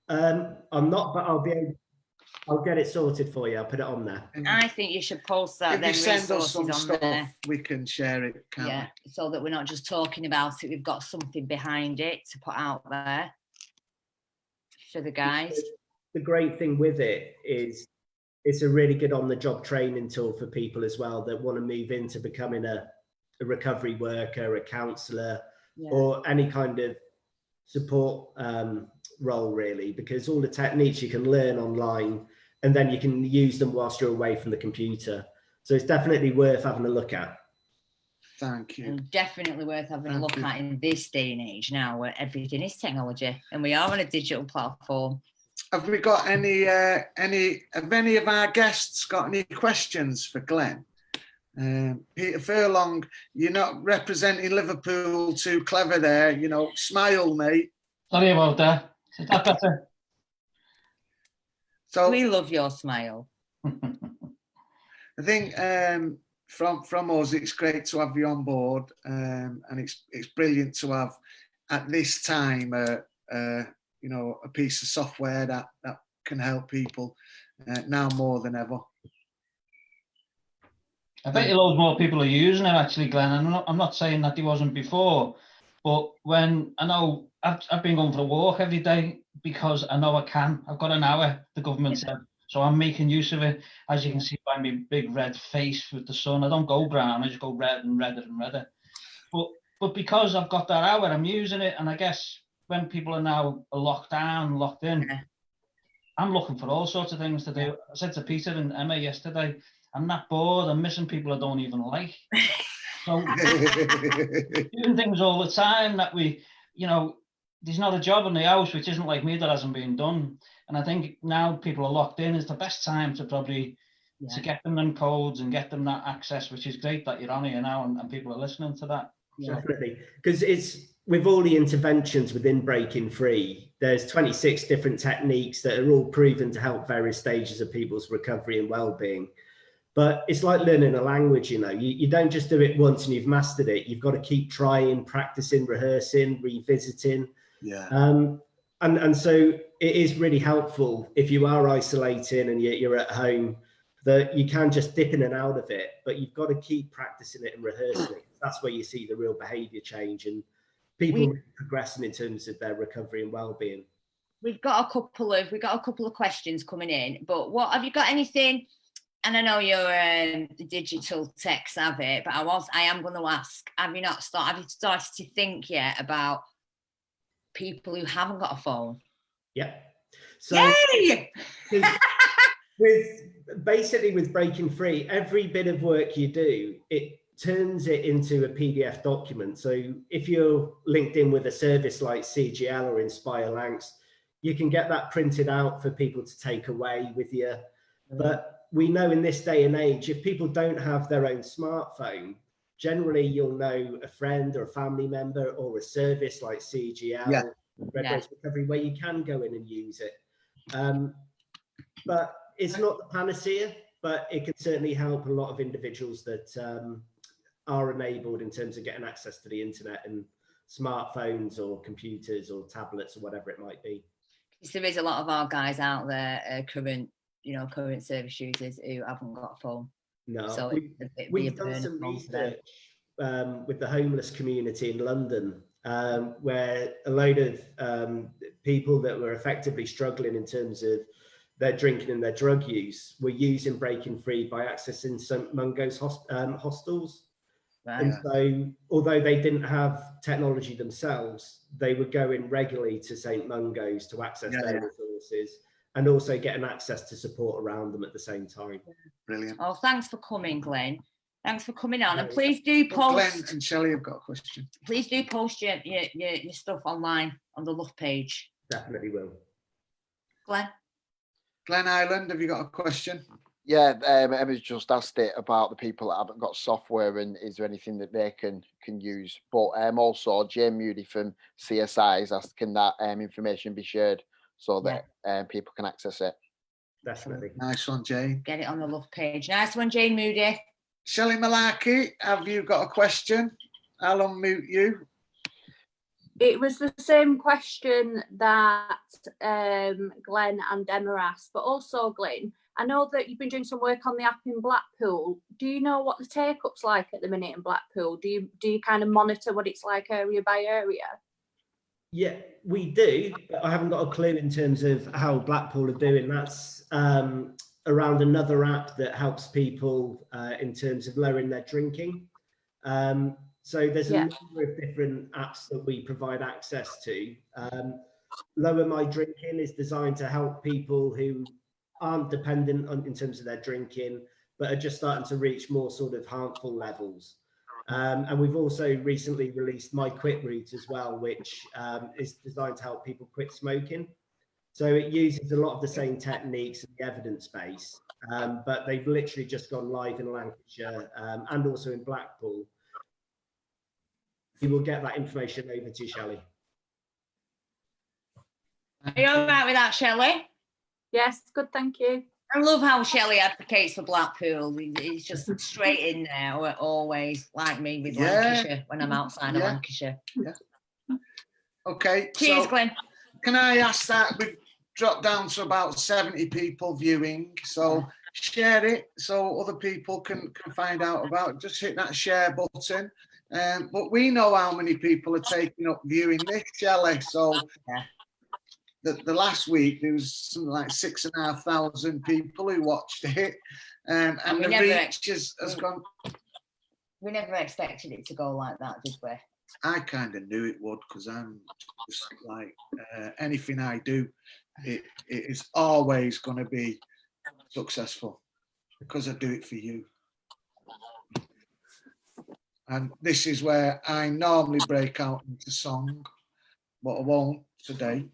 I'm not, but I'll get it sorted for you. I'll put it on there. I think you should post that. If you send us some stuff, there. we can share it. Yeah, so that we're not just talking about it. We've got something behind it to put out there for the guys. The great thing with it is it's a really good on-the-job training tool for people as well that want to move into becoming a recovery worker, a counsellor, or any kind of support role, really, because all the techniques you can learn online and then you can use them whilst you're away from the computer. So it's definitely worth having a look at. Thank you. And definitely worth having a look at in this day and age now, where everything is technology and we are on a digital platform. Have we got have any of our guests got any questions for Glyn? Peter Furlong, you're not representing Liverpool too clever there. You know, smile, mate. Sorry about that. Is that better? So we love your smile. I think from us, it's great to have you on board, and it's brilliant to have at this time, you know, a piece of software that can help people now more than ever. I bet you loads more people are using it actually, Glenn. I'm not saying that he wasn't before, but when I know I've been going for a walk every day because I know I can. I've got an hour, the government said, so I'm making use of it. As you can see by my big red face with the sun, I don't go brown, I just go red and redder and redder. But because I've got that hour, I'm using it, and I guess when people are now locked down, locked in, I'm looking for all sorts of things to do. I said to Peter and Emma yesterday, I'm not bored, I'm missing people I don't even like. So doing things all the time that we, you know, there's not a job in the house which isn't like me that hasn't been done. And I think now people are locked in is the best time to probably to get them them codes and get them that access, which is great that you're on here now and people are listening to that. Definitely, because it's with all the interventions within Breaking Free, there's 26 different techniques that are all proven to help various stages of people's recovery and well-being. But it's like learning a language, you know, you don't just do it once and you've mastered it. You've got to keep trying, practicing, rehearsing, revisiting. And so it is really helpful if you are isolating and you're at home, that you can just dip in and out of it, but you've got to keep practicing it and rehearsing it. That's where you see the real behaviour change and people progressing in terms of their recovery and well-being. We've got a couple of questions coming in, but what have you got anything and I know you're digital tech savvy, but I am going to ask: Have you started to think yet about people who haven't got a phone? Yeah. So Yay! with breaking free, every bit of work you do, it turns it into a PDF document. So if you're linked in with a service like CGL or Inspire Lancs, you can get that printed out for people to take away with you. But we know in this day and age, if people don't have their own smartphone, generally you'll know a friend or a family member or a service like CGL, Red Rose Recovery, where you can go in and use it. But it's not the panacea, but it can certainly help a lot of individuals that are enabled in terms of getting access to the internet and smartphones or computers or tablets or whatever it might be. There is a lot of our guys out there, current service users who haven't got a phone. No, so we've done some research with the homeless community in London, where a load of people that were effectively struggling in terms of their drinking and their drug use were using Breaking Free by accessing St Mungo's hostels. Right. And so, although they didn't have technology themselves, they were going regularly to St Mungo's to access their resources and also getting access to support around them at the same time. Brilliant. Oh, thanks for coming, Glyn. Thanks for coming on. And please do post. Glenn and Shelley have got a question. Please do post your stuff online on the LUF page. Definitely will. Glen Island, have you got a question? Yeah, Emma's just asked it about the people that haven't got software and is there anything that they can use. But also Jane Moody from CSI is asking that information be shared so that people can access it. Definitely. Nice one, Jane. Get it on the LUF page. Nice one, Jane Moody. Shelley Mularkey, have you got a question? I'll unmute you. It was the same question that Glenn and Emma asked, but also Glyn, I know that you've been doing some work on the app in Blackpool. Do you know what the take-up's like at the minute in Blackpool? Do you kind of monitor what it's like area by area? Yeah, we do, but I haven't got a clue in terms of how Blackpool are doing. That's around another app that helps people in terms of lowering their drinking. So there's a number of different apps that we provide access to. Lower My Drinking is designed to help people who aren't dependent on in terms of their drinking, but are just starting to reach more sort of harmful levels. And we've also recently released My Quit Route as well, which is designed to help people quit smoking. So it uses a lot of the same techniques and the evidence base, but they've literally just gone live in Lancashire and also in Blackpool. We will get that information over to Shelley. Are you all right with that, Shelley? Yes, good, thank you. I love how Shelley advocates for Blackpool. He's just straight in there, always, like me with Lancashire, when I'm outside of Lancashire. Yeah. Okay. Cheers, Glenn. Can I ask that? We've dropped down to about 70 people viewing, so share it so other people can find out about it. Just hit that share button. But we know how many people are taking up viewing this, Shelley. So the last week there was something like 6,500 people who watched it, and the reach has gone. We never expected it to go like that, did we? I kind of knew it would, because I'm just like anything I do, it is always going to be successful because I do it for you. And this is where I normally break out into song, but I won't today.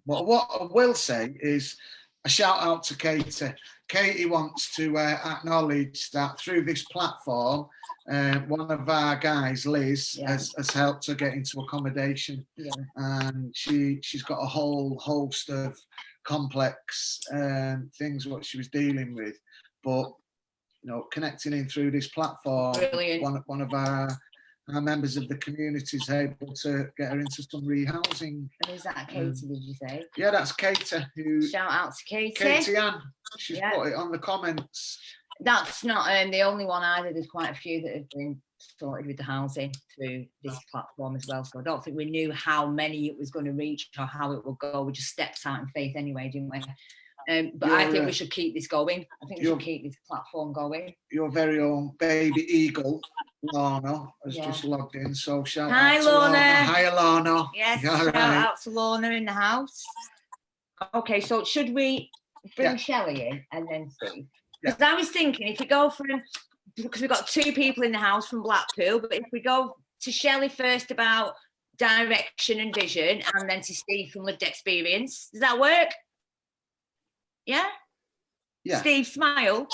But what I will say is a shout out to Katie. Katie wants to acknowledge that through this platform, one of our guys, Liz, has helped her get into accommodation. Yeah. And she's got a whole host of complex things what she was dealing with. But connecting in through this platform, one of our members of the community is able to get her into some rehousing. And is that Katie, did you say? Yeah, that's Katie. Shout out to Katie. Katie Ann. She's put it on the comments. That's not the only one either. There's quite a few that have been sorted with the housing through this platform as well. So I don't think we knew how many it was going to reach or how it will go. We just stepped out in faith anyway, didn't we? But I think we should keep this going. I think we should keep this platform going. Your very own baby eagle, Lorna, has just logged in. So shout Hi, out to Lorna. Hi, Lorna. Yes, shout out to Lorna in the house. Okay, so should we bring Shelley in and then see? Because I was thinking, if we go from, because we've got 2 people in the house from Blackpool, but if we go to Shelley first about direction and vision, and then to Steve from lived experience, does that work? Yeah? Steve, smile.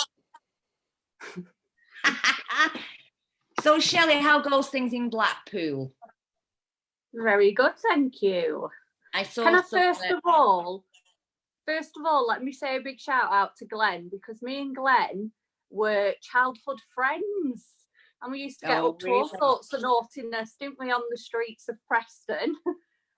So, Shelley, how goes things in Blackpool? Very good, thank you. Can I first of all, let me say a big shout out to Glyn, because me and Glyn were childhood friends, and we used to get up to all sorts of naughtiness, didn't we, on the streets of Preston?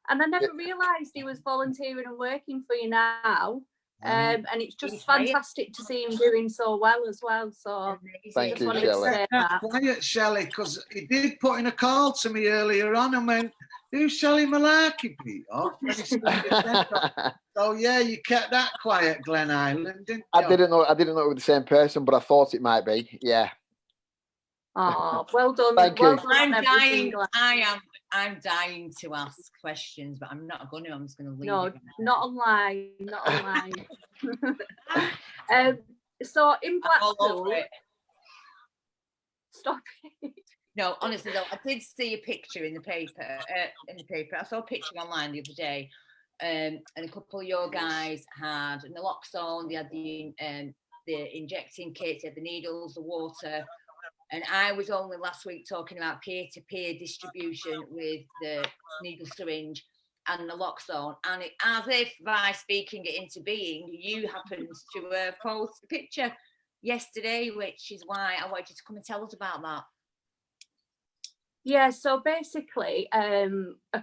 And I never realised he was volunteering and working for you now. And it's just fantastic to see him doing so well as well. So thank you, Shelley. Quiet, Shelley, because he did put in a call to me earlier on and went, "Who's Shelley Mularkey, Peter?" So yeah, you kept that quiet, Glen Island, didn't you? I didn't know it was the same person, but I thought it might be. Yeah. Oh, well done. Thank you. I'm dying to ask questions, but I'm not going to. I'm just going to leave. No, not online. Not online. So in Blackpool, stop it. No, honestly though, I did see a picture in the paper. I saw a picture online the other day, and a couple of your guys had naloxone. They had the injecting kits, they had the needles, the water. And I was only last week talking about peer-to-peer distribution with the needle syringe and naloxone. And as if by speaking it into being, you happened to post a picture yesterday, which is why I wanted you to come and tell us about that. Yeah, so basically, a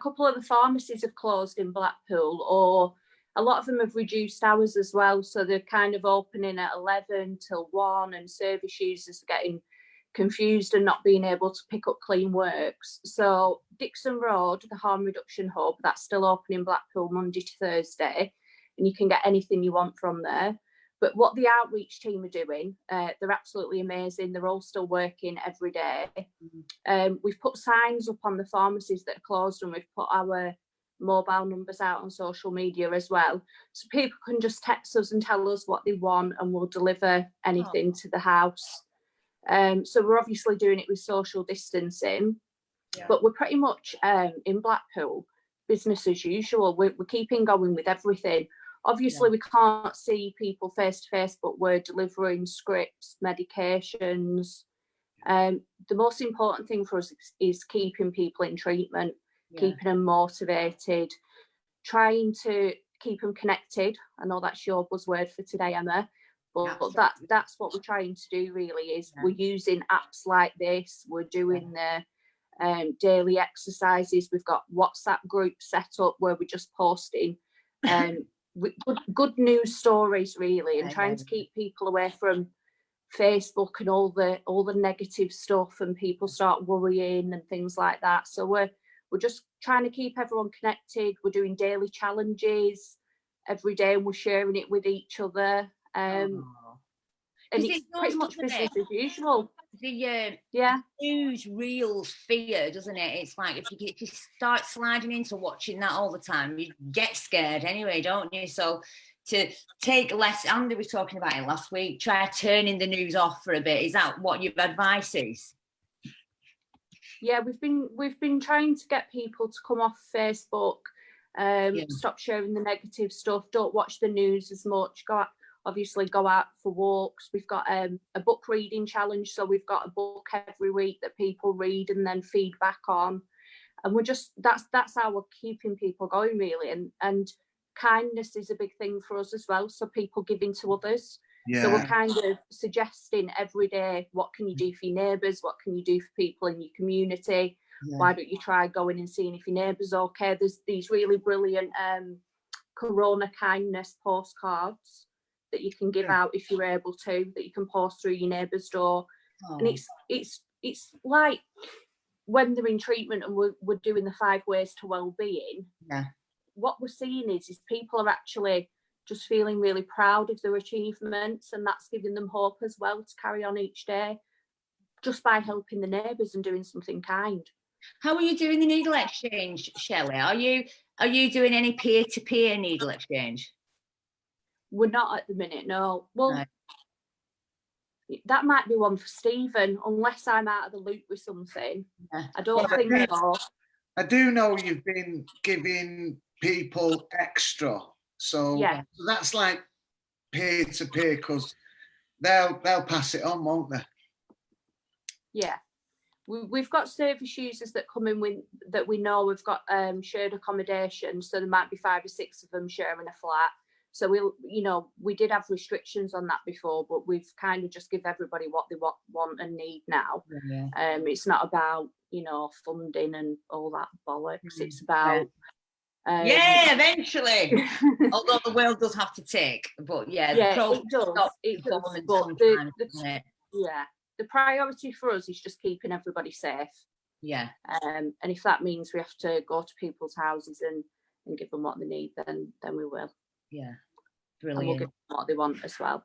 couple of the pharmacies have closed in Blackpool, or a lot of them have reduced hours as well. So they're kind of opening at 11 till 1, and service users are getting confused and not being able to pick up clean works. So Dixon Road, the harm reduction hub, that's still open in Blackpool Monday to Thursday, and you can get anything you want from there. But what the outreach team are doing, they're absolutely amazing. They're all still working every day. We've put signs up on the pharmacies that are closed, and we've put our mobile numbers out on social media as well. So people can just text us and tell us what they want, and we'll deliver anything to the house. So we're obviously doing it with social distancing, but we're pretty much in Blackpool, business as usual. We're keeping going with everything. Obviously, we can't see people face to face, but we're delivering scripts, medications. The most important thing for us is keeping people in treatment, keeping them motivated, trying to keep them connected. I know that's your buzzword for today, Emma. But that's what we're trying to do, really, is we're using apps like this. We're doing the daily exercises. We've got WhatsApp groups set up where we're just posting good news stories, really, and trying to keep people away from Facebook and all the negative stuff, and people start worrying and things like that. So we're just trying to keep everyone connected. We're doing daily challenges every day, and we're sharing it with each other. And it's pretty much business as usual. The news reels fear, doesn't it? It's like if you start sliding into watching that all the time, you get scared anyway, don't you? So to take less, Andy was talking about it last week, try turning the news off for a bit. Is that what your advice is? Yeah, we've been trying to get people to come off Facebook, stop sharing the negative stuff, don't watch the news as much, go out for walks. We've got a book reading challenge, so we've got a book every week that people read and then feedback on, and we're just that's how we're keeping people going, really. And kindness is a big thing for us as well, so people giving to others. So we're kind of suggesting every day, what can you do for your neighbours, what can you do for people in your community, why don't you try going and seeing if your neighbour's okay. There's these really brilliant corona kindness postcards that you can give out if you're able to, that you can post through your neighbour's door. And it's like when they're in treatment and we're doing the 5 ways to well-being, what we're seeing is people are actually just feeling really proud of their achievements, and that's giving them hope as well to carry on each day, just by helping the neighbours and doing something kind. How are you doing the needle exchange, Shelley? Are you doing any peer-to-peer needle exchange? We're not at the minute, no. Well, Right. That might be one for Stephen, unless I'm out of the loop with something. Yeah. I don't think so. I do know you've been giving people extra, so Yeah. that's like peer to peer, because they'll pass it on, won't they? Yeah. We've got service users that come in with that we know we've got shared accommodation, so there might be 5 or 6 of them sharing a flat. So we did have restrictions on that before, but we've kind of just give everybody what they want and need now. Yeah. It's not about funding and all that bollocks. It's about eventually. Although the world does have to take, but it does. The priority for us is just keeping everybody safe. Yeah. And if that means we have to go to people's houses and give them what they need, then we will. Yeah. And Brilliant. we'll give them what they want as well.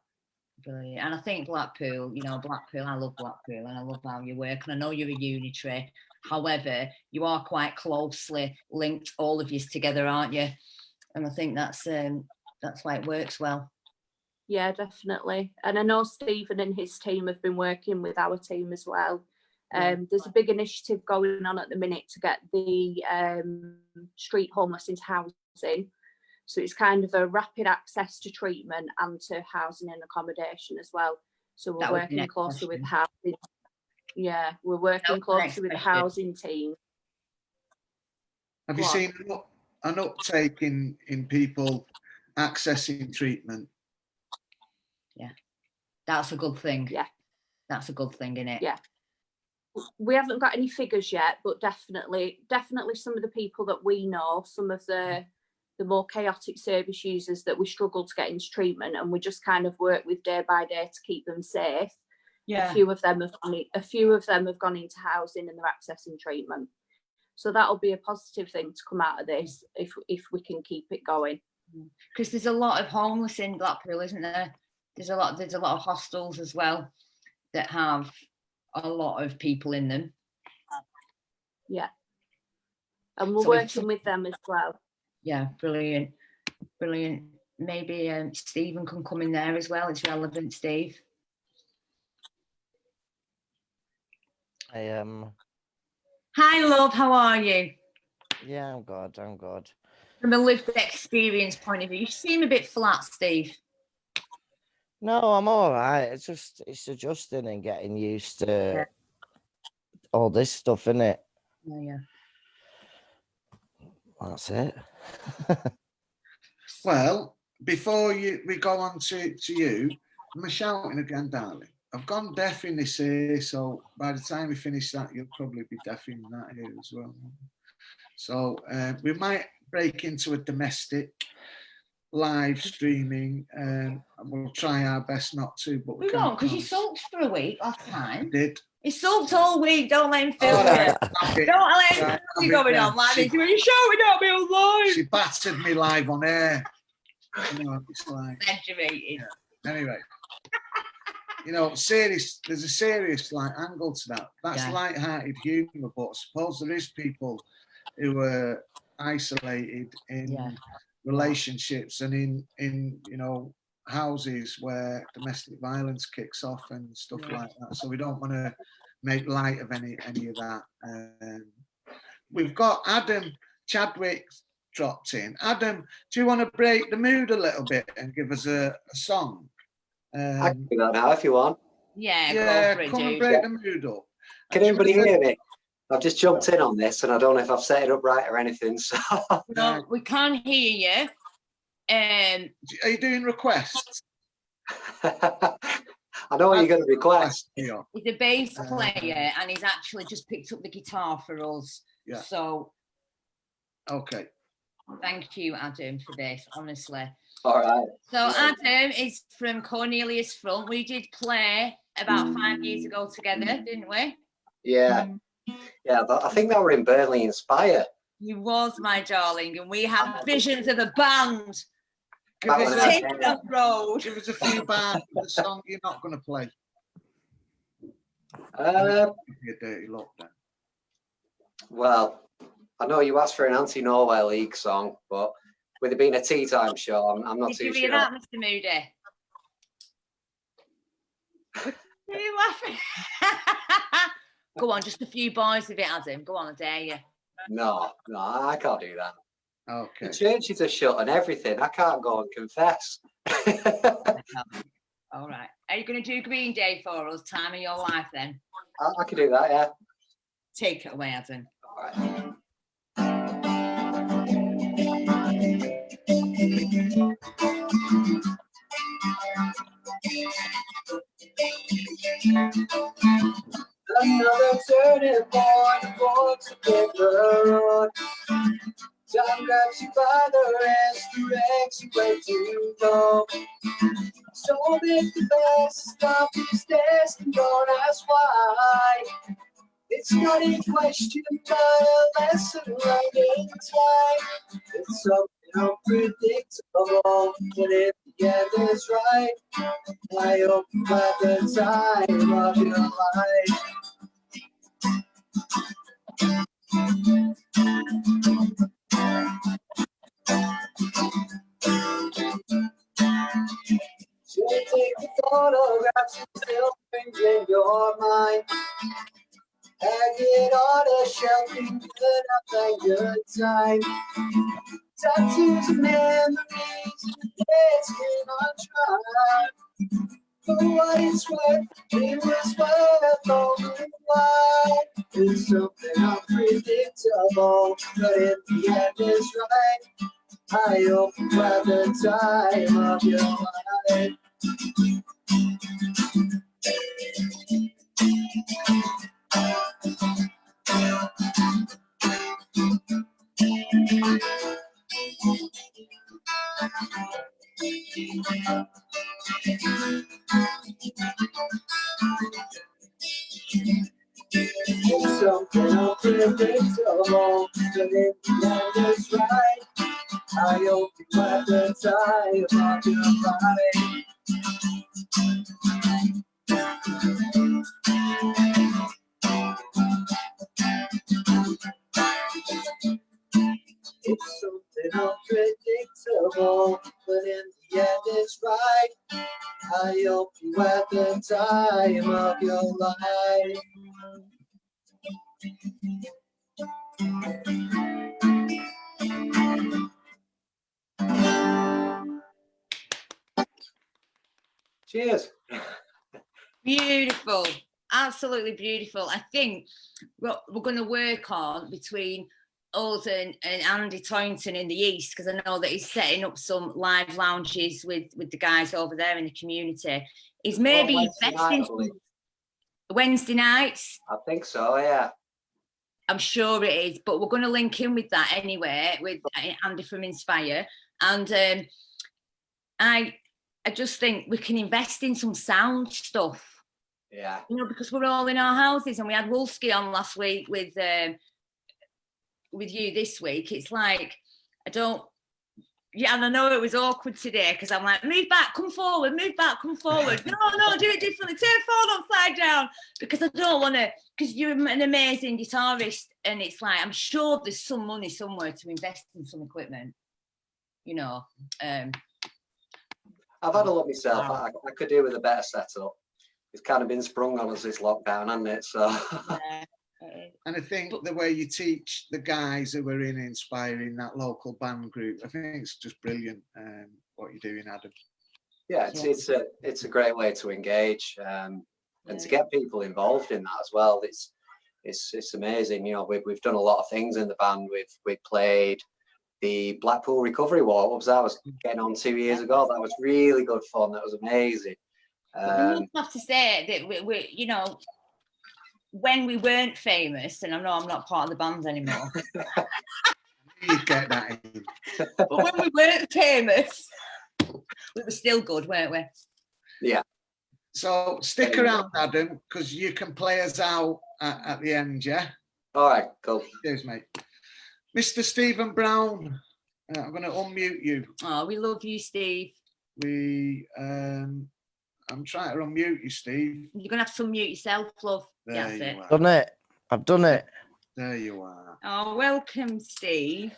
Brilliant. And I think Blackpool, I love Blackpool and I love how you work. And I know you're a unitary. However, you are quite closely linked, all of you together, aren't you? And I think that's why it works well. Yeah, definitely. And I know Stephen and his team have been working with our team as well. There's a big initiative going on at the minute to get the street homeless into housing. So it's kind of a rapid access to treatment and to housing and accommodation as well. So we're working closely with housing. Yeah, we're working closely with the housing team. Have you seen an uptake in people accessing treatment? Yeah, that's a good thing. Yeah, that's a good thing, isn't it? Yeah. We haven't got any figures yet, but definitely some of the people that we know, some of the more chaotic service users that we struggle to get into treatment, and we just kind of work with day by day to keep them safe. Yeah. A few of them have gone into housing and they're accessing treatment. So that'll be a positive thing to come out of this if we can keep it going. Because there's a lot of homeless in Blackpool, isn't there? There's a lot of hostels as well that have a lot of people in them. Yeah. And we're working with them as well. Yeah, brilliant. Maybe Stephen can come in there as well. It's relevant, Steve. Hi, love, how are you? Yeah, I'm good. From a lived experience point of view, you seem a bit flat, Steve. No, I'm all right. It's adjusting and getting used to all this stuff, innit? Yeah. That's it. Well, before we go on to you, am I shouting again, darling? I've gone deaf in this ear, so by the time we finish that, you'll probably be deaf in that ear as well. So we might break into a domestic live streaming, and we'll try our best not to, but we won't, because you sulked for a week last time. I did. He sulked all week. Don't let him film you. Don't let him film you going on like this. You're shouting at me online. She battered me live on air. It's like exaggerated. Yeah. Anyway, serious. There's a serious angle to that. That's light-hearted humour, but I suppose there is people who are isolated in relationships and in houses where domestic violence kicks off and stuff like that. So we don't want to make light of any of that. We've got Adam Chadwick dropped in. Adam, do you want to break the mood a little bit and give us a song? I can do that now if you want. Yeah, come and break the mood up. Can anybody hear me? I've just jumped in on this and I don't know if I've set it up right or anything. So no, we can't hear you. Are you doing requests? I know what you're going to request. He's a bass player and he's actually just picked up the guitar for us. Yeah. So. Okay. Thank you, Adam, for this, honestly. All right. So Adam is from Cornelius Front. We did play about 5 years ago together, didn't we? Yeah. Yeah, I think that were in Burnley Inspire. You was, my darling, and we had visions of a band. Give us Take that road. Give us a few bars of the song you're not going to play. Uh, Be a dirty look then. well, I know you asked for an anti-Norway League song, but with it being a tea time show, I'm not Did too you sure. hear that, Mr. Moody? Are you laughing? Go on, just a few bars of it, Adam. Go on, I dare you. No, I can't do that. Okay. The churches are shut and everything. I can't go and confess. All right. Are you going to do Green Day for us? Time of your life, then. I can do that, yeah. Take it away, Adam. All right. Another turning point, forks the road. Time grabs you by the wrist, directs you where to go. So make the best of these days and don't ask why. It's not a question, but a lesson learned in time. It's something unpredictable, but if the end is right, I hope you have the time of your life. So take the photographs and still things in your mind. Hang it on a shelf in good up and good time. Tattoos and memories, it's been on trial. For what it's worth, it was worth all the while. It's something unpredictable, but if the end is right, I hope you have the time of your life. It's something unpredictable, but if the end is right, I hope you have the time of your life. It's something unpredictable, but in the end it's right. I hope you have the time of your life. Cheers. Beautiful. Absolutely beautiful. I think what we're going to work on between us and Andy Toynton in the East, because I know that he's setting up some live lounges with the guys over there in the community, is maybe investing Wednesday nights. I think so, yeah. I'm sure it is, but we're going to link in with that anyway, with Andy from Inspire. And I just think we can invest in some sound stuff. Yeah. You know, because we're all in our houses, and we had Wolski on last week with you this week. It's like, I don't, yeah, and I know it was awkward today because I'm like, move back, come forward, move back, come forward. No, do it differently, turn phone upside down, because I don't want to, because you're an amazing guitarist, and it's like, I'm sure there's some money somewhere to invest in some equipment, you know. I've had a look myself. I could do with a better setup. It's kind of been sprung on us this lockdown, hasn't it? So. Yeah. And I think the way you teach the guys who are in Inspiring, that local band group, I think it's just brilliant what you're doing, Adam. Yeah, it's a great way to engage and to get people involved in that as well. It's amazing. You know, we've done a lot of things in the band. We've played the Blackpool Recovery Walk. What was that? I was getting on 2 years ago. That was really good fun. That was amazing. You have to say that we you know, when we weren't famous, and I know I'm not part of the band anymore. You get that in. But when we weren't famous, we were still good, weren't we? Yeah. So stick around, Adam, because you can play us out at the end, yeah? All right, cool. Cheers, mate. Mr. Stephen Brown, I'm going to unmute you. Oh, we love you, Steve. I'm trying to unmute you, Steve. You're going to have to unmute yourself, love. There That's you it. are. Done it. I've done it. There you are. Oh, welcome, Steve.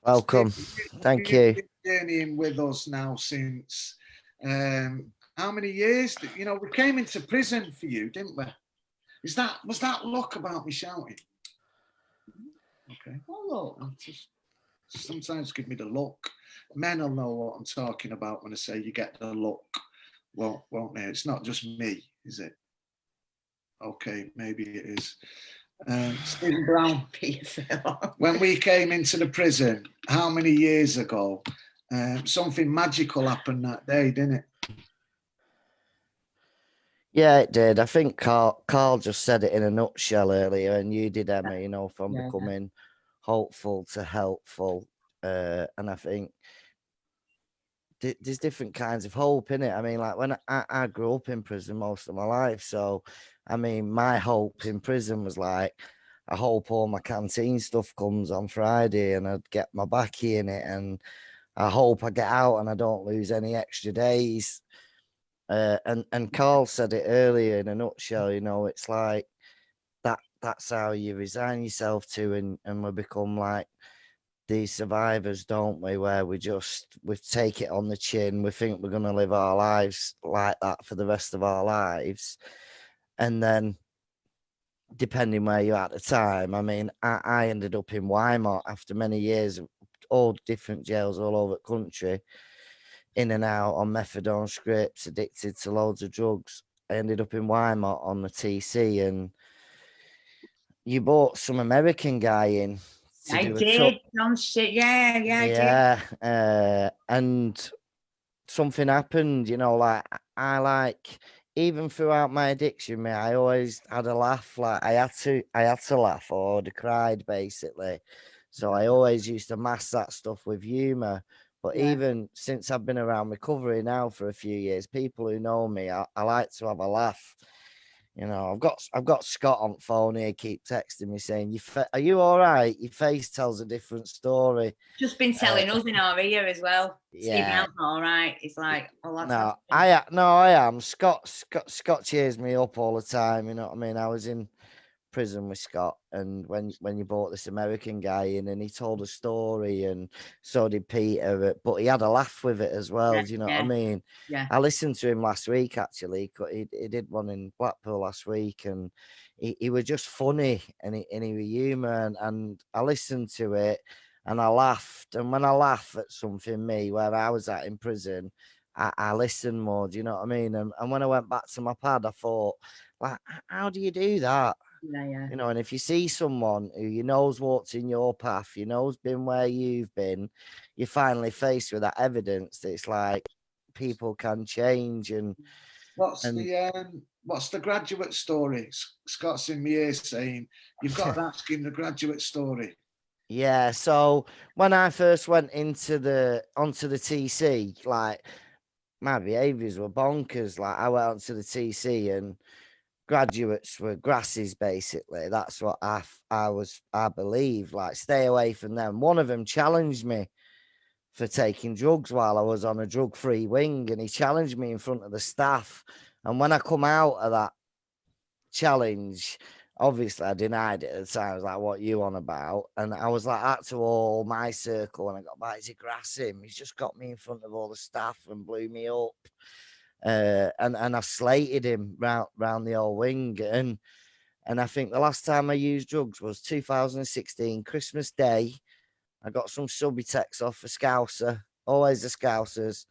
Welcome. Thank you. You've been journeying with us now since how many years? You know, we came into prison for you, didn't we? Was that luck about me shouting? Okay. Oh, look. Sometimes give me the look. Men will know what I'm talking about when I say you get the look. Won't they? It's not just me, is it? Okay, maybe it is. Stephen Brown, when we came into the prison, how many years ago, something magical happened that day, didn't it? Yeah, it did. I think Carl just said it in a nutshell earlier, and you did, Emma, you know, from becoming hopeful to helpful. And I think there's different kinds of hope in it. I mean, like when I grew up in prison most of my life. So, I mean, my hope in prison was like, I hope all my canteen stuff comes on Friday and I'd get my baccy in it. And I hope I get out and I don't lose any extra days. And Carl said it earlier in a nutshell, you know, it's like that's how you resign yourself to and we become like these survivors, don't we, where we take it on the chin. We think we're going to live our lives like that for the rest of our lives. And then depending where you're at the time, I mean, I ended up in Weimar after many years of all different jails all over the country, in and out on methadone scripts, addicted to loads of drugs. I ended up in Weimar on the TC, and you brought some American guy in. I did. Yeah. And something happened, you know, like I even throughout my addiction, mate, I always had a laugh. Like I had to laugh or I'd have cried, basically. So I always used to mask that stuff with humor. But even since I've been around recovery now for a few years, people who know me, I like to have a laugh. You know, I've got Scott on phone here, keep texting me saying, "Are you all right? Your face tells a different story." Just been telling us in our ear as well. Yeah. Steve, all right. It's like, oh, that's No, I am. Scott cheers me up all the time. You know what I mean? I was in prison with Scott, and when you brought this American guy in, and he told a story, and so did Peter, but he had a laugh with it as well. Do you know what I mean? Yeah. I listened to him last week, actually. He did one in Blackpool last week, and he was just funny, and he was humour, and I listened to it and I laughed. And when I laugh at something, where I was at in prison, I listen more. Do you know what I mean? And when I went back to my pad, I thought, like, how do you do that? Yeah. You know, and if you see someone who you know's walked in your path, you know's been where you've been, you're finally faced with that evidence that it's like people can change. And what's the graduate story? Scott's in my ear saying you've got to ask him the graduate story. Yeah, so when I first went onto the TC, like my behaviours were bonkers. Like I went onto the TC and graduates were grasses, basically. That's what I believe. Like, stay away from them. One of them challenged me for taking drugs while I was on a drug-free wing, and he challenged me in front of the staff. And when I come out of that challenge, obviously I denied it at the time. I was like, what you on about? And I was like that to all my circle, and I got back to grass him. He's just got me in front of all the staff and blew me up. And I slated him round the old wing. And I think the last time I used drugs was 2016, Christmas Day. I got some Subutex off a Scouser, always the Scousers.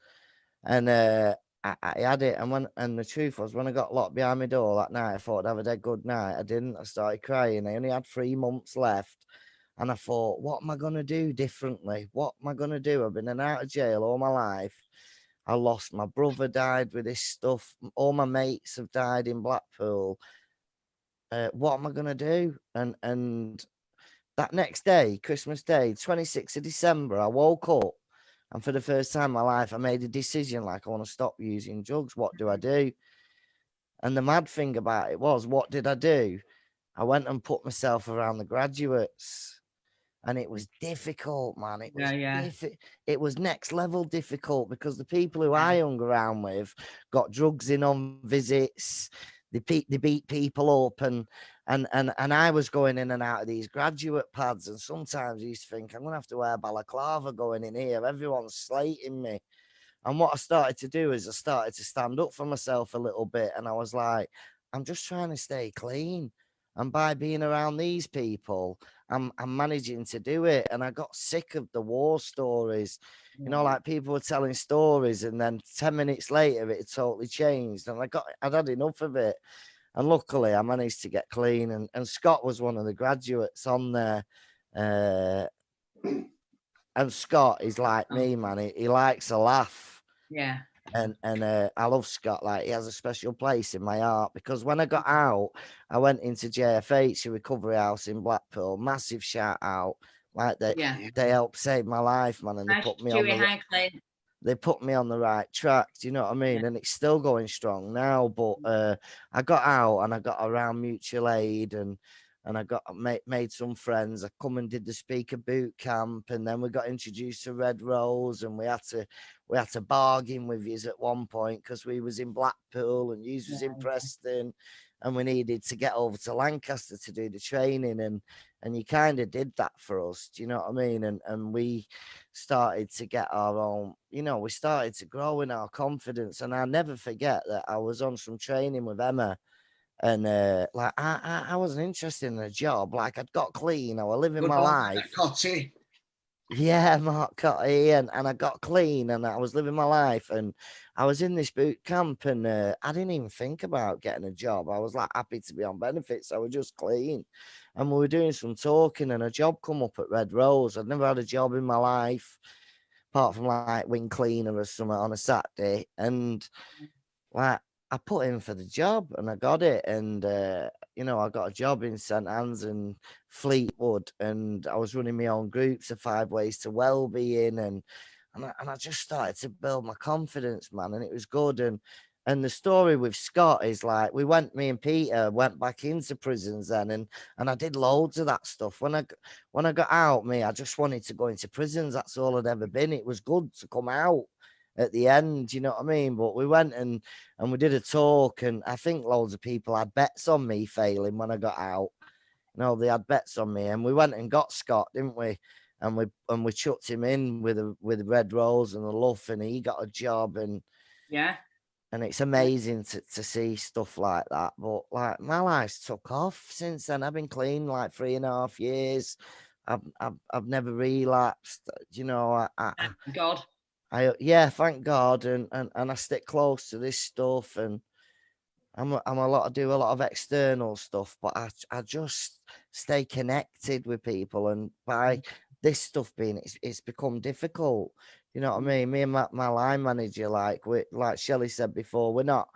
And I had it. And the truth was, when I got locked behind my door that night, I thought I'd have a dead good night. I didn't. I started crying. I only had 3 months left. And I thought, what am I going to do differently? What am I going to do? I've been in and out of jail all my life. I lost my brother, died with this stuff. All my mates have died in Blackpool. What am I going to do? And that next day, Christmas Day, 26th of December, I woke up, and for the first time in my life, I made a decision, like, I want to stop using drugs. What do I do? And the mad thing about it was, what did I do? I went and put myself around the graduates. And it was difficult, man. It was Yeah, it was next level difficult because the people who I hung around with got drugs in on visits. They beat people up, and I was going in and out of these graduate pads, and sometimes I used to think I'm gonna have to wear balaclava going in here. Everyone's slating me. And what I started to do is I started to stand up for myself a little bit, and I was like, I'm just trying to stay clean. And by being around these people, I'm managing to do it. And I got sick of the war stories. You know, like people were telling stories, and then 10 minutes later it had totally changed. And I'd had enough of it. And luckily I managed to get clean. And Scott was one of the graduates on there. And Scott is like me, man. He likes a laugh. Yeah. And I love Scott. Like, he has a special place in my heart, because when I got out, I went into JFH, a recovery house in Blackpool. Massive shout out. Like, they helped save my life, man. And they put me on the right track. Do you know what I mean? And it's still going strong now. But I got out and I got around mutual aid, and I got made some friends. I come and did the speaker boot camp, and then we got introduced to Red Rose, and we had to bargain with yous at one point because we was in Blackpool and yous was in Preston, and we needed to get over to Lancaster to do the training, and you kind of did that for us. Do you know what I mean? And we started to get our own, you know, we started to grow in our confidence. And I'll never forget that I was on some training with Emma. And like I wasn't interested in a job. Like, I'd got clean. I was living my life. Cotty. Yeah, Mark Cotty, and I got clean, and I was living my life, and I was in this boot camp, and I didn't even think about getting a job. I was like happy to be on benefits. I was just clean, and we were doing some talking, and a job come up at Red Rose. I'd never had a job in my life, apart from like wing cleaner or something on a Saturday, and like, I put in for the job and I got it. And, you know, I got a job in St. Anne's and Fleetwood, and I was running my own groups of 5 Ways to Wellbeing. And I just started to build my confidence, man. And it was good. And the story with Scott is like, me and Peter went back into prisons then, and I did loads of that stuff. When I got out, I just wanted to go into prisons. That's all I'd ever been. It was good to come out at the end, you know what I mean? But we went and we did a talk, and I think loads of people had bets on me failing when I got out. You know, they had bets on me, and we went and got Scott, didn't we? And we chucked him in with Red Rose and the LUF, and he got a job. And and it's amazing to see stuff like that. But like, my life's took off since then. I've been clean like 3.5 years. I've never relapsed. You know, God. Thank God, and I stick close to this stuff, and do a lot of external stuff, but I just stay connected with people, and by this stuff it's become difficult. You know what I mean? Me and my line manager, like Shelley said before, we're not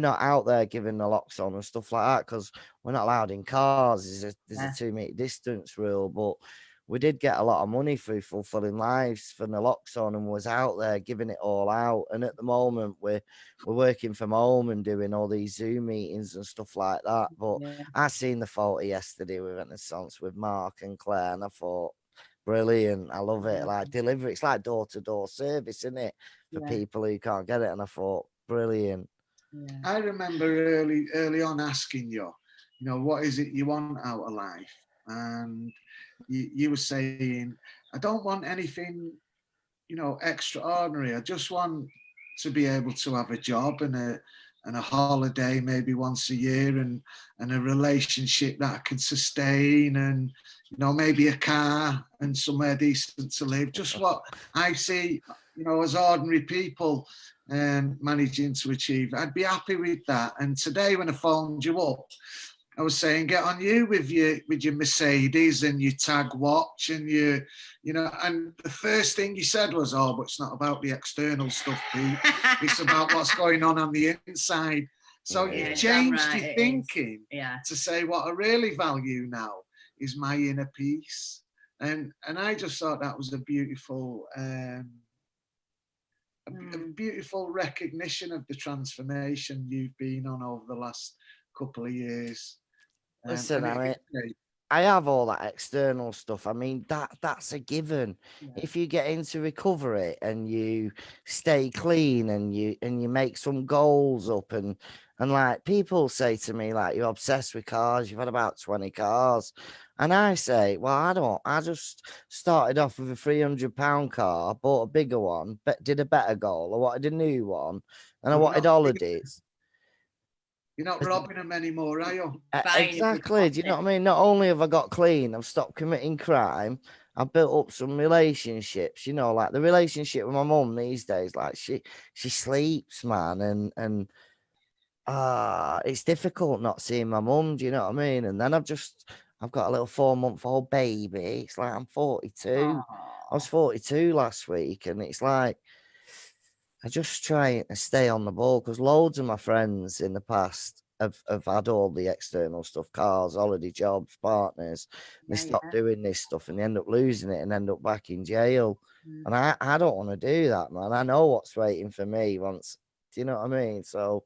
out there giving the locks on and stuff like that, because we're not allowed in cars. There's a 2 meter distance rule, but we did get a lot of money through Fulfilling Lives for naloxone, and was out there giving it all out. And at the moment we're working from home and doing all these Zoom meetings and stuff like that. But I seen the photo yesterday with Renaissance with Mark and Claire, and I thought, brilliant. I love it. Like, delivery, it's like door-to-door service, isn't it, for people who can't get it? And I thought, brilliant. I remember early on asking you, you know, what is it you want out of life? And you were saying, I don't want anything, you know, extraordinary. I just want to be able to have a job and a holiday maybe once a year, and a relationship that I can sustain, and, you know, maybe a car and somewhere decent to live. Just what I see, you know, as ordinary people managing to achieve. I'd be happy with that. And today when I phoned you up, I was saying, get on you with your Mercedes and your tag watch and you know, and the first thing you said was, oh, but it's not about the external stuff, Pete. It's about what's going on the inside. So you've changed your thinking to say, what I really value now is my inner peace. And I just thought that was a beautiful recognition of the transformation you've been on over the last couple of years. Listen, I have all that external stuff. I mean, that's a given. Yeah. If you get into recovery and you stay clean and you make some goals up and like people say to me, like, you're obsessed with cars, you've had about 20 cars. And I say, well, I don't. I just started off with a £300 car, bought a bigger one, but did a better goal. I wanted a new one and I You're wanted not- holidays. You're not robbing them anymore, are you? Buying Exactly. Do you know what I mean? Not only have I got clean, I've stopped committing crime. I've built up some relationships. You know, like the relationship with my mum these days. Like she sleeps, man, and it's difficult not seeing my mum. Do you know what I mean? And then I've got a little 4-month-old baby. It's like I'm 42. I was 42 last week, and it's like I just try to stay on the ball because loads of my friends in the past have had all the external stuff, cars, holiday jobs, partners. They stop doing this stuff and they end up losing it and end up back in jail. And I don't want to do that, man. I know what's waiting for me once. Do you know what I mean? So,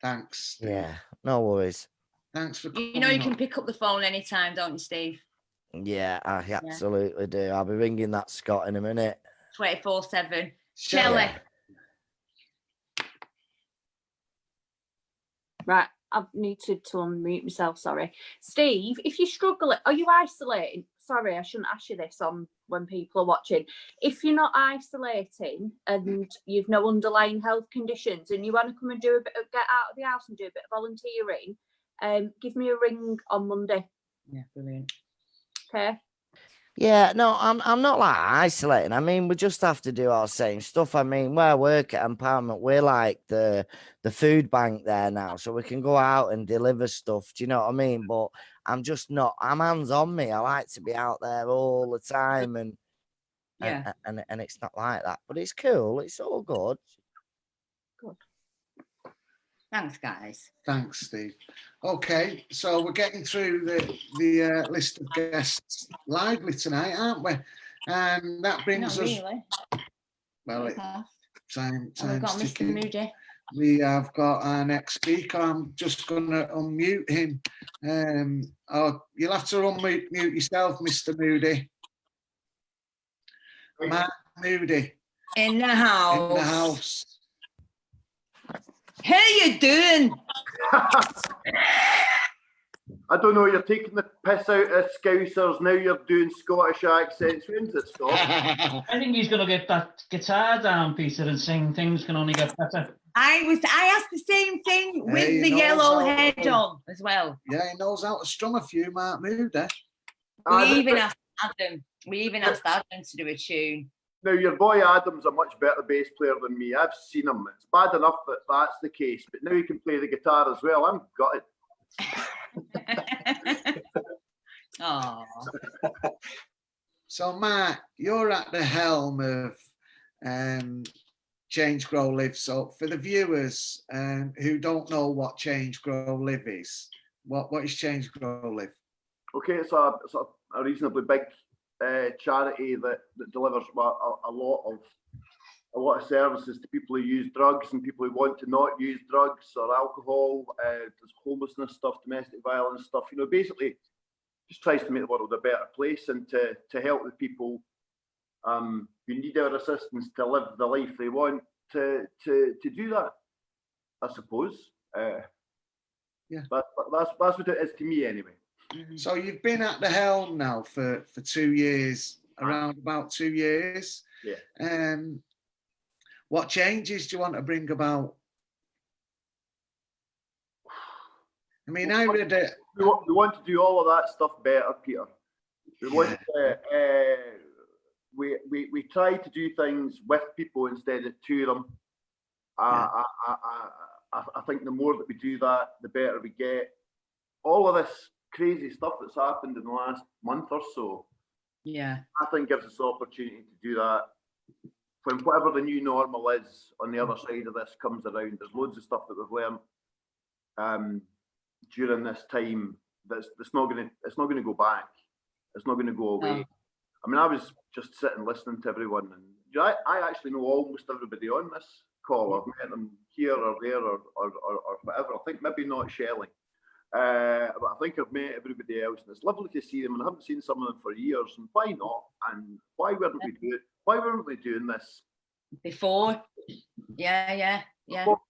thanks, Steve. Yeah, no worries. Thanks for You know, you can pick up the phone anytime, don't you, Steve? Yeah, I absolutely do. I'll be ringing that Scott in a minute. 24/7. Shelley. Right, I need to unmute myself, sorry. Steve, if you're struggling, are you isolating? Sorry, I shouldn't ask you this on when people are watching. If you're not isolating and you've no underlying health conditions and you want to come and do get out of the house and do a bit of volunteering, give me a ring on Monday. Yeah, brilliant. Okay. Yeah, no, I'm not like isolating. I mean, we just have to do our same stuff. I mean, where I work at Empowerment, we're like the food bank there now, so we can go out and deliver stuff. Do you know what I mean? But I'm just not. I'm hands on me. I like to be out there all the time, and it's not like that. But it's cool. It's all good. Good. Thanks, guys. Thanks, Steve. Okay, so we're getting through the list of guests lively tonight, aren't we? And that brings Not us. really. Well, time's we've got Mr. ticking. Moody. We have got our next speaker. I'm just going to unmute him. You'll have to unmute yourself, Mr. Moody. Matt Moody. In the house. In the house. How you doing? I don't know, you're taking the piss out of Scousers, now you're doing Scottish accents. When does it stop? I think he's going to get that guitar down, Peter, and sing Things Can Only Get Better. I asked the same thing with the yellow head on as well. Yeah, he knows how to strum a few, Mark Moody. We even asked Adam to do a tune. Now, your boy Adam's a much better bass player than me. I've seen him. It's bad enough that that's the case, but now he can play the guitar as well. I'm gutted. Oh. So, Matt, you're at the helm of Change, Grow, Live. So, for the viewers who don't know what Change, Grow, Live is, what is Change, Grow, Live? Okay, it's a reasonably big charity that delivers a lot of services to people who use drugs and people who want to not use drugs or alcohol. There's homelessness stuff, domestic violence stuff. You know, basically, just tries to make the world a better place and to help the people who need our assistance to live the life they want to do that. I suppose. Yeah. That's what it is to me anyway. So you've been at the helm now for 2 years, around about 2 years. Yeah. What changes do you want to bring about? I mean, I read it. We want to do all of that stuff better, Peter. We want to, we try to do things with people instead of to them. I think the more that we do that, the better we get. All of this crazy stuff that's happened in the last month or so, yeah, I think gives us the opportunity to do that. When whatever the new normal is on the other side of this comes around, there's loads of stuff that we've learned during this time that's not going to go back. It's not going to go away. No. I mean, I was just sitting listening to everyone, and I actually know almost everybody on this call. I've met them here or there or whatever. I think maybe not Shelley. But I think I've met everybody else, and it's lovely to see them. And I haven't seen some of them for years. And why not? And why weren't we doing this before? Yeah. Well,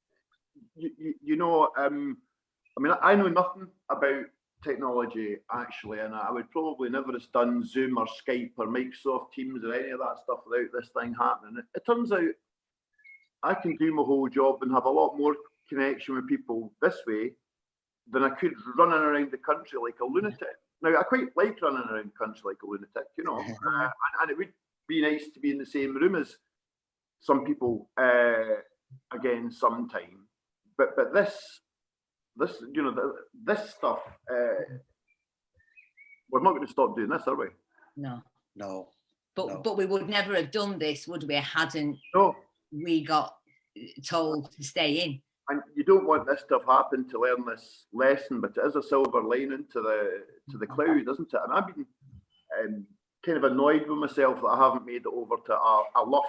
you know, I mean, I know nothing about technology actually, and I would probably never have done Zoom or Skype or Microsoft Teams or any of that stuff without this thing happening. It turns out I can do my whole job and have a lot more connection with people this way than I could running around the country like a lunatic. Now, I quite like running around the country like a lunatic, you know, and it would be nice to be in the same room as some people again sometime. But this you know, this stuff, we're not going to stop doing this, are we? No. But we would never have done this, would we? Hadn't we got told to stay in. And you don't want this to have happened to learn this lesson, but it is a silver lining to the cloud, isn't it? And I've been kind of annoyed with myself that I haven't made it over to a LUF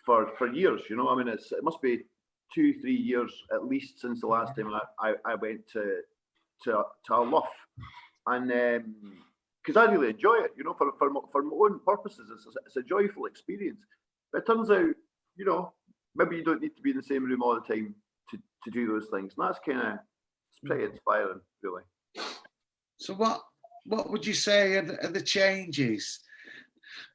for years. You know, I mean, it must be 2-3 years at least since the last time I went to a LUF, and because I really enjoy it. You know, for my own purposes, it's a joyful experience. But it turns out, you know, maybe you don't need to be in the same room all the time to do those things. And that's it's pretty inspiring, really. So what would you say are the changes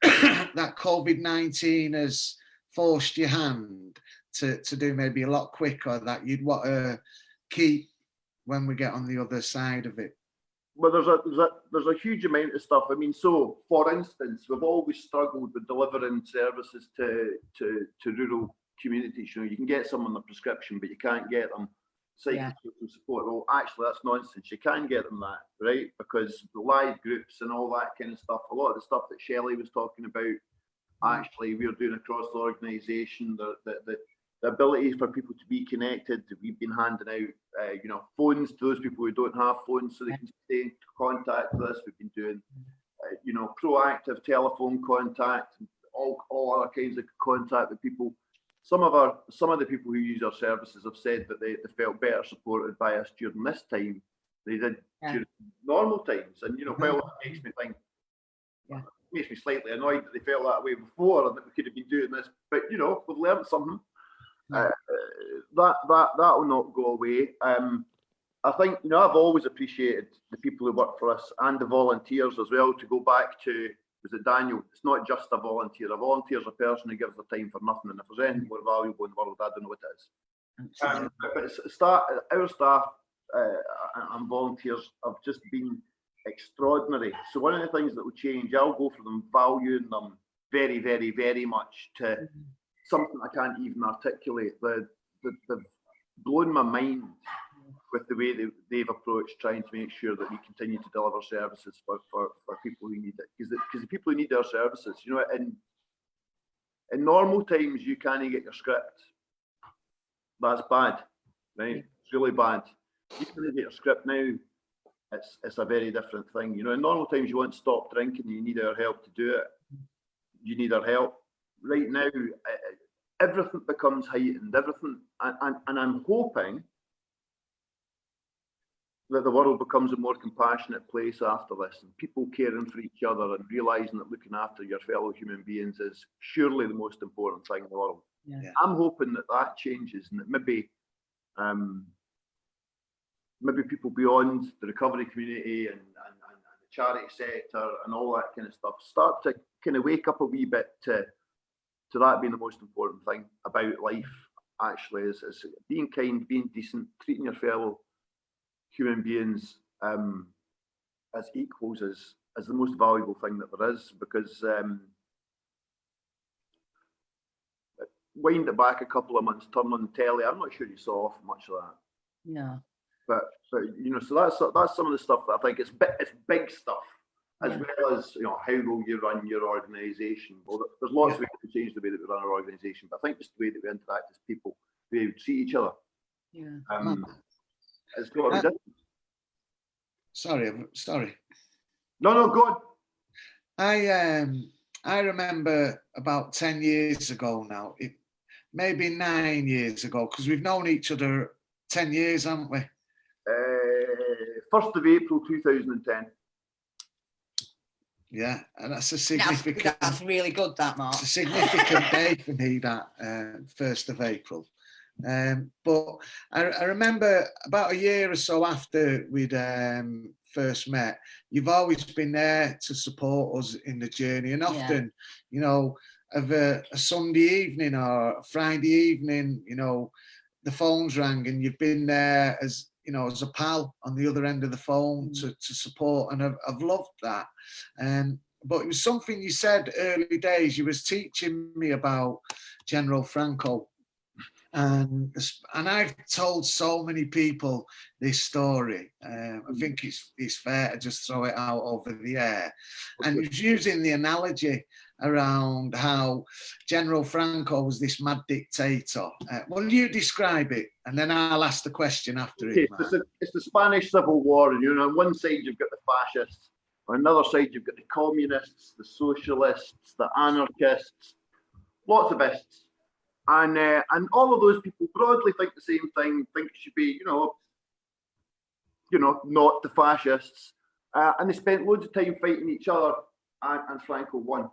that COVID-19 has forced your hand to do maybe a lot quicker that you'd want to keep when we get on the other side of it? Well, there's a huge amount of stuff. I mean, so for instance, we've always struggled with delivering services to rural communities. You know, you can get someone a prescription, but you can't get them psychosocial support. Well, actually, that's nonsense. You can get them that, right? Because the live groups and all that kind of stuff, a lot of the stuff that Shelley was talking about, actually, we're doing across the organisation. The ability for people to be connected. We've been handing out, you know, phones to those people who don't have phones, so they can stay in contact with us. We've been doing, you know, proactive telephone contact, all other kinds of contact with people. Some of the people who use our services have said that they felt better supported by us during this time than they did during normal times. And you know, well, that makes me think, makes me slightly annoyed that they felt that way before and that we could have been doing this. But you know, we've learned something. That will not go away. I think, you know, I've always appreciated the people who work for us and the volunteers as well. To go back to, was it Daniel? It's not just a volunteer. A volunteer is a person who gives their time for nothing. And if there's anything more valuable in the world, I don't know what it is. But our staff and volunteers have just been extraordinary. So one of the things that will change, I'll go for them valuing them very, very, very much to something I can't even articulate. They've blown my mind with the way they've approached trying to make sure that we continue to deliver services for people who need it. Because the people who need our services, you know, in normal times you can't get your script. That's bad, right? It's really bad. You can't get your script now. It's a very different thing. You know, in normal times you want to stop drinking, you need our help to do it. You need our help. Right now, everything becomes heightened, everything, and I'm hoping that the world becomes a more compassionate place after this, and people caring for each other and realising that looking after your fellow human beings is surely the most important thing in the world. I'm hoping that changes, and that maybe people beyond the recovery community and the charity sector and all that kind of stuff start to kind of wake up a wee bit to that being the most important thing about life, actually, is being kind, being decent, treating your fellow human beings as equals is the most valuable thing that there is. Because wind it back a couple of months, turn on the telly, I'm not sure you saw much of that. No. But you know, so that's some of the stuff that I think it's big stuff. As well as, you know, how will you run your organisation? Well, there's lots of ways to change the way that we run our organisation, but I think just the way that we interact as people, the way we see each other, it's got to be different. Sorry. No, go on. I remember about 10 years ago now, maybe 9 years ago, because we've known each other 10 years, haven't we? 1st of April 2010. Yeah, and that's a significant. That's really good, that, Mark. It's a significant day for me, that 1st of April. But I remember about a year or so after we'd first met, you've always been there to support us in the journey, and often, you know, of a Sunday evening or a Friday evening, you know, the phones rang and you've been there as, you know, as a pal on the other end of the phone to support, and I've loved that. But it was something you said early days. You was teaching me about General Franco, and I've told so many people this story. I think it's fair to just throw it out over the air. And he was using the analogy around how General Franco was this mad dictator. Will you describe it? And then I'll ask the question after it. It's the Spanish Civil War, and, you know, on one side you've got the fascists, on another side you've got the communists, the socialists, the anarchists, lots of ists. And all of those people broadly think the same thing, think it should be, you know, not the fascists. And they spent loads of time fighting each other, and Franco won.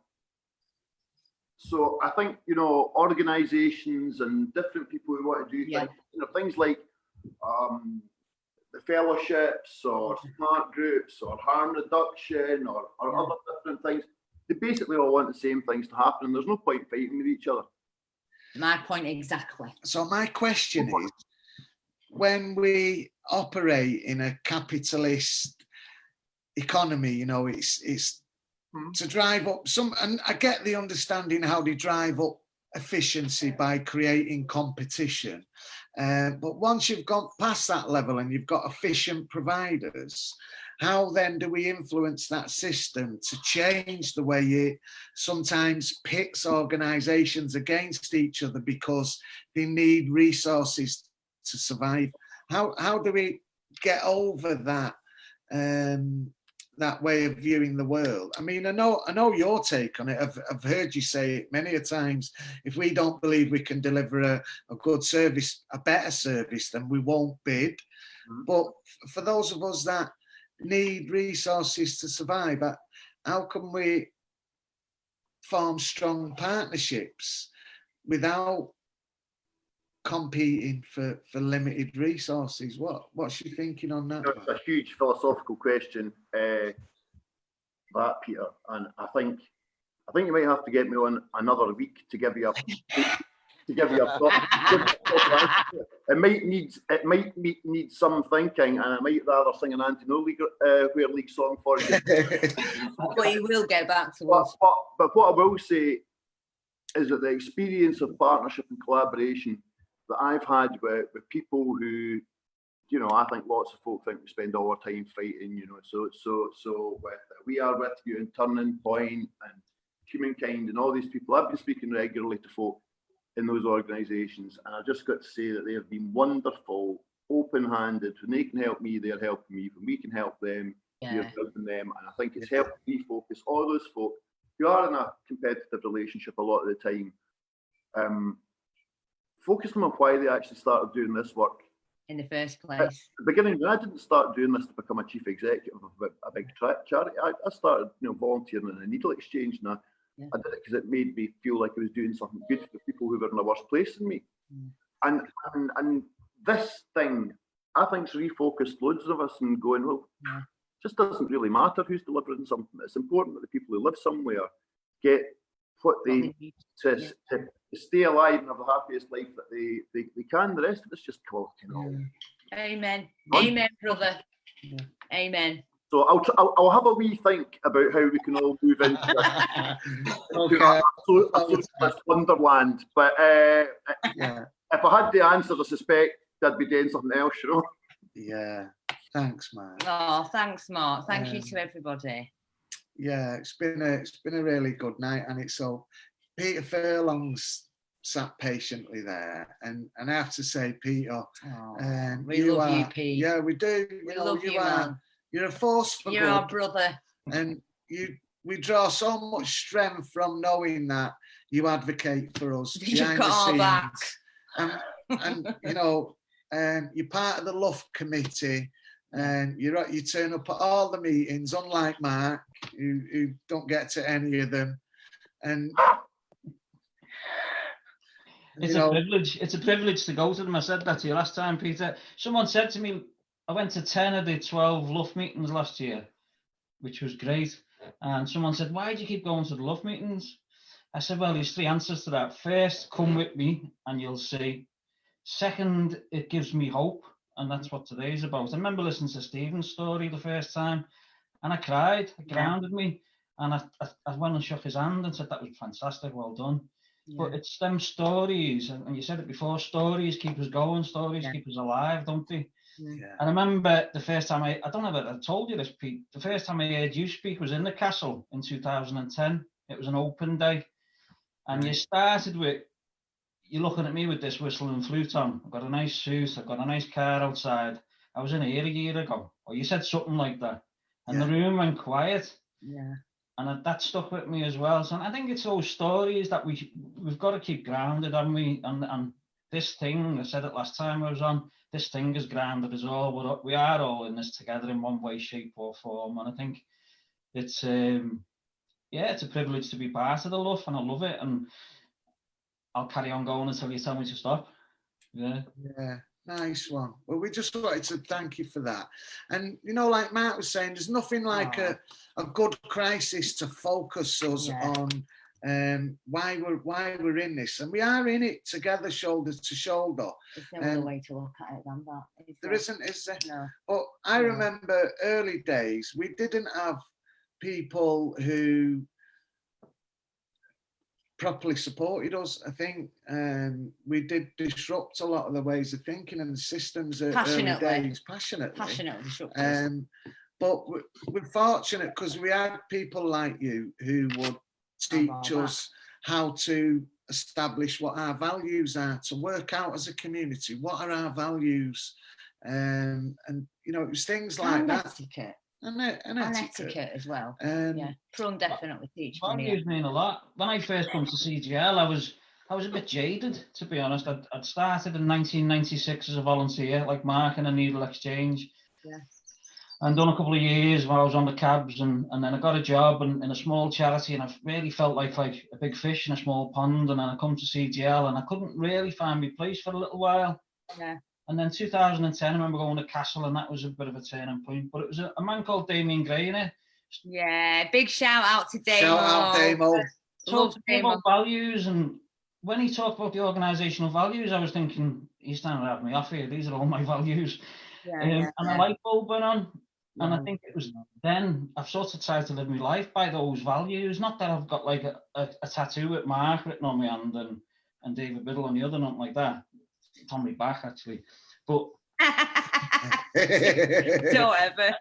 So I think, you know, organisations and different people who want to do things, you know, things like the fellowships or smart groups or harm reduction or other different things, they basically all want the same things to happen, and there's no point fighting with each other. My point exactly. So my question is, when we operate in a capitalist economy, you know, it's to drive up some, and I get the understanding how they drive up efficiency by creating competition. But once you've gone past that level and you've got efficient providers, how then do we influence that system to change the way it sometimes pits organisations against each other because they need resources to survive? How do we get over that that way of viewing the world? I mean, I know your take on it. I've heard you say it many a times. If we don't believe we can deliver a good service, a better service, then we won't bid. But for those of us that need resources to survive, how can we form strong partnerships without competing for limited resources? What's your thinking on that? It's a huge philosophical question, that, Peter, and I think you might have to get me on another week to give you a it might need some thinking, and I might rather sing an Anti-No League Where League song for you. But you will get back to us. But what I will say is that the experience of partnership and collaboration that I've had with people who, you know, I think lots of folk think we spend all our time fighting, you know, so with We Are With You and Turning Point and Humankind and all these people, I've been speaking regularly to folk in those organisations, and I've just got to say that they have been wonderful, open-handed. When they can help me, they're helping me. When we can help them, we're helping them. And I think it's helped me focus all those folk who are in a competitive relationship a lot of the time, focus them on why they actually started doing this work in the first place. At the beginning, I didn't start doing this to become a chief executive of a big charity. I started, you know, volunteering in a needle exchange, and I did it because it made me feel like I was doing something good for people who were in a worse place than me. And this thing, I think, has refocused loads of us and going, well, it just doesn't really matter who's delivering something. It's important that the people who live somewhere get what they need to stay alive and have the happiest life that they can. The rest of it's just quality and all. Amen. Amen, brother. Amen. So I'll have a wee think about how we can all move into a socialist wonderland. But if I had the answer, I suspect I'd be doing something else, you know. Yeah. Thanks, Mark. Oh, thanks, Mark. Thank you to everybody. Yeah, it's been a really good night, and it's so Peter Furlong's sat patiently there, and I have to say, Peter, we love you, Pete. Yeah, we do. We love you, man. You're a force for You're good, our brother, and we draw so much strength from knowing that you advocate for us. You've got our backs. And you know, you're part of the LUF committee, and you turn up at all the meetings, unlike Mark, who don't get to any of them. And it's a privilege. It's a privilege to go to them. I said that to you last time, Peter. Someone said to me, I went to 10 of the 12 LUF meetings last year, which was great. And someone said, why do you keep going to the LUF meetings? I said, well, there's 3 answers to that. First, come with me and you'll see. Second, it gives me hope. And that's what today's about. I remember listening to Stephen's story the first time and I cried. It grounded me. And I went and shook his hand and said, that was fantastic, well done. But it's them stories, and you said it before, stories keep us going, stories keep us alive, don't they? And I remember the first time I don't know if I told you this, Pete, the first time I heard you speak was in the castle in 2010. It was an open day. And you started with, you're looking at me with this whistle and flute on. I've got a nice suit, I've got a nice car outside. I was in here a year ago. Or you said something like that. And the room went quiet. And that stuck with me as well. So I think it's those stories that we've got to keep grounded, haven't we? And this thing, I said it last time I was on, this thing is grounded as all. We are all in this together in one way, shape or form. And I think it's, it's a privilege to be part of the LUF, and I love it. And I'll carry on going until you tell me to stop. Yeah. Nice one. Well, we just wanted to thank you for that. And, like Mark was saying, there's nothing like a good crisis to focus us on why we're in this. And we are in it together, shoulder to shoulder. There's no other way to look at it than that. There isn't, is there? No. But I remember early days, we didn't have people who properly supported us. I think we did disrupt a lot of the ways of thinking and the systems at early days, passionately disrupted. But we're fortunate because we had people like you who would teach us how to establish what our values are, to work out as a community, what are our values, and it was things like that. And etiquette as well. Prun definitely teach me. Values mean a lot. When I first come to CGL, I was a bit jaded, to be honest. I'd started in 1996 as a volunteer, like Mark in a needle exchange. And done a couple of years where I was on the cabs, and then I got a job in a small charity, and I really felt like a big fish in a small pond. And then I come to CGL and I couldn't really find my place for a little while. And then 2010, I remember going to Castle, and that was a bit of a turning point. But it was a man called Damien Gray in it. Yeah, big shout out to Damo. Shout out Damo. Talked to me about values, and when he talked about the organisational values, I was thinking, he's trying to have me off here. These are all my values. And a light bulb went on. And I think it was then I've sort of tried to live my life by those values. Not that I've got like a tattoo with Mark written on my hand and David Biddle on the other, nothing like that. It's on my back actually. But don't ever.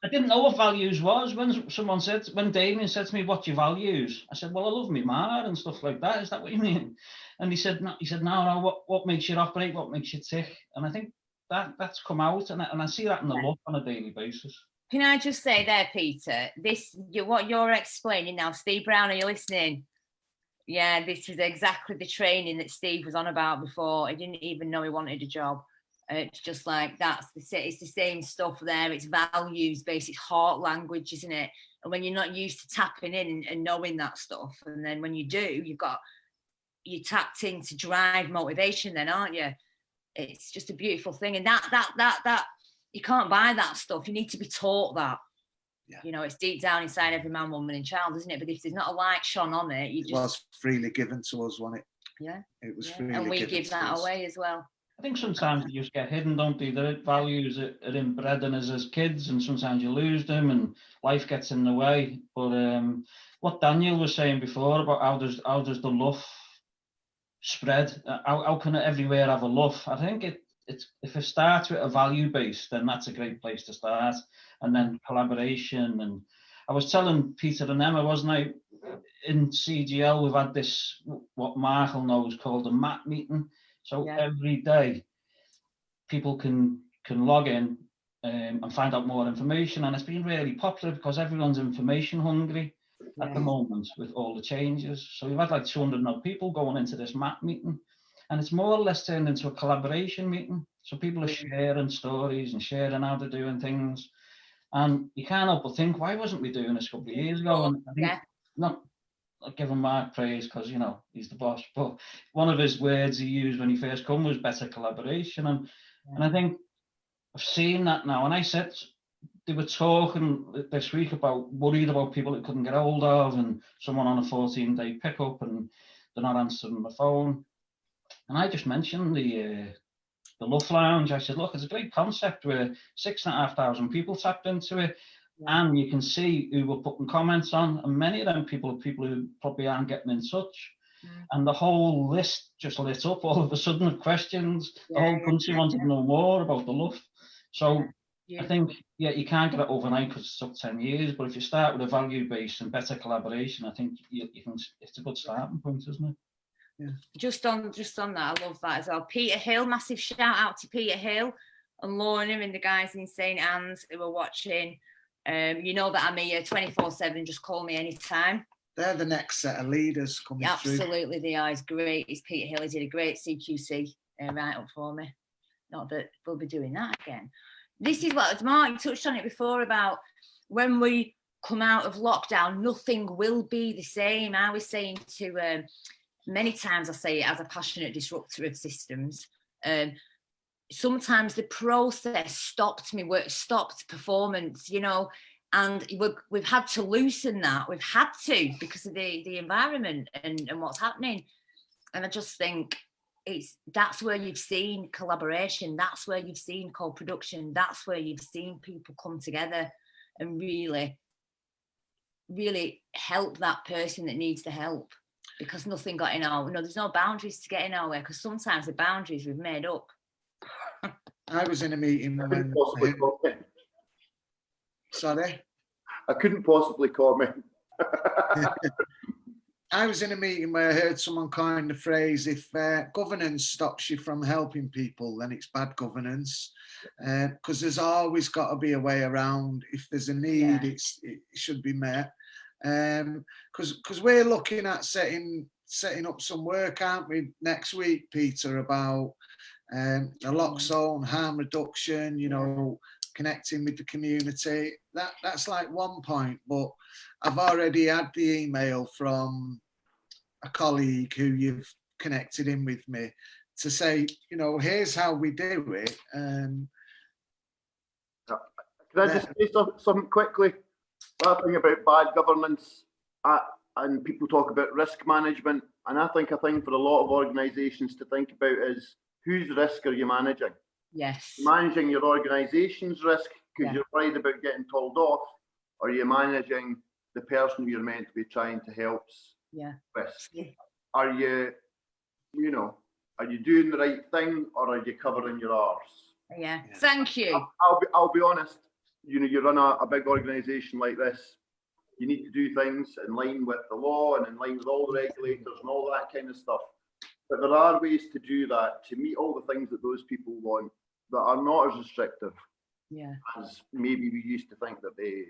I didn't know what values was when Damien said to me, "What's your values?" I said, "Well, I love me ma and stuff like that. Is that what you mean?" And he said, "No. What makes you operate? What makes you tick?" And I think that's come out, and I see that in the LUF on a daily basis. Can I just say there, Peter, what you're explaining now, Steve Brown, are you listening? Yeah, this is exactly the training that Steve was on about before. He didn't even know he wanted a job. It's just like it's the same stuff there. It's values based, it's heart language, isn't it? And when you're not used to tapping in and knowing that stuff, and then when you do, you're tapped into drive, motivation, then aren't you? It's just a beautiful thing, and that you can't buy that stuff. You need to be taught that. It's deep down inside every man, woman, and child, isn't it? But if there's not a light shone on it, it was freely given to us, wasn't it? Yeah, it was freely and we given give that us. away as well. I think sometimes they just get hidden, don't they? The values are inbred in us as kids, and sometimes you lose them, and life gets in the way. But what Daniel was saying before about how does the LUF spread? How can it everywhere have a LUF? I think if it starts with a value base, then that's a great place to start, and then collaboration. And I was telling Peter and Emma, wasn't I, in CGL we've had this what Mark will know is called a MAT meeting. So every day people can log in and find out more information, and it's been really popular because everyone's information hungry at the moment with all the changes. So we've had like 200 people going into this MAT meeting, and it's more or less turned into a collaboration meeting. So people are sharing stories and sharing how they're doing things. And you can't help but think, why wasn't we doing this a couple of years ago? And I think, not giving Mark praise because, you know, he's the boss, but one of his words he used when he first come was better collaboration. And I think I've seen that now. And I said, they were talking this week about worried about people that couldn't get hold of and someone on a 14-day pickup and they're not answering the phone. And I just mentioned the LUF Lounge. I said, look, it's a great concept where 6,500 people tapped into it. And you can see who were putting comments on, and many of them people are people who probably aren't getting in touch. And the whole list just lit up all of a sudden of questions. The whole country wanted to know more about the LUF. So I think, you can't get it overnight because it took 10 years, but if you start with a value base and better collaboration, I think you can. It's a good starting point, isn't it? Yeah. Just on that, I love that as well. Peter Hill, massive shout out to Peter Hill and Lorna and the guys in St Anne's who were watching. You know that I'm here 24/7. Just call me anytime. They're the next set of leaders coming through. Absolutely, they are. He's great. He's Peter Hill. He did a great CQC right up for me. Not that we'll be doing that again. This is what Mark touched on it before about when we come out of lockdown, nothing will be the same. I was saying to many times, I say it as a passionate disruptor of systems. Sometimes the process stopped me work, stopped performance, you know, and we've had to loosen that. We've had to because of the environment and what's happening. And I just think that's where you've seen collaboration. That's where you've seen co-production. That's where you've seen people come together and really, really help that person that needs the help, because nothing got in our, there's no boundaries to get in our way, because sometimes the boundaries we've made up. I was in a meeting when... Sorry? I couldn't possibly comment. I was in a meeting where I heard someone coin the phrase, if governance stops you from helping people, then it's bad governance. Because there's always got to be a way around. If there's a need, it should be met. Because we're looking at setting up some work, aren't we, next week, Peter, about the lock zone, harm reduction, you know, connecting with the community. That's like one point, but I've already had the email from a colleague who you've connected in with me to say, you know, here's how we do it. Can I just say something quickly? That thing about bad governance, and people talk about risk management, and I think a thing for a lot of organisations to think about is, whose risk are you managing? Yes. Managing your organisation's risk because you're worried about getting told off, or are you managing the person who you're meant to be trying to help's risk? Are you, are you doing the right thing, or are you covering your arse? Yeah. Thank you. I'll be honest. You run a big organisation like this. You need to do things in line with the law and in line with all the regulators and all that kind of stuff. But there are ways to do that, to meet all the things that those people want, that are not as restrictive as maybe we used to think that they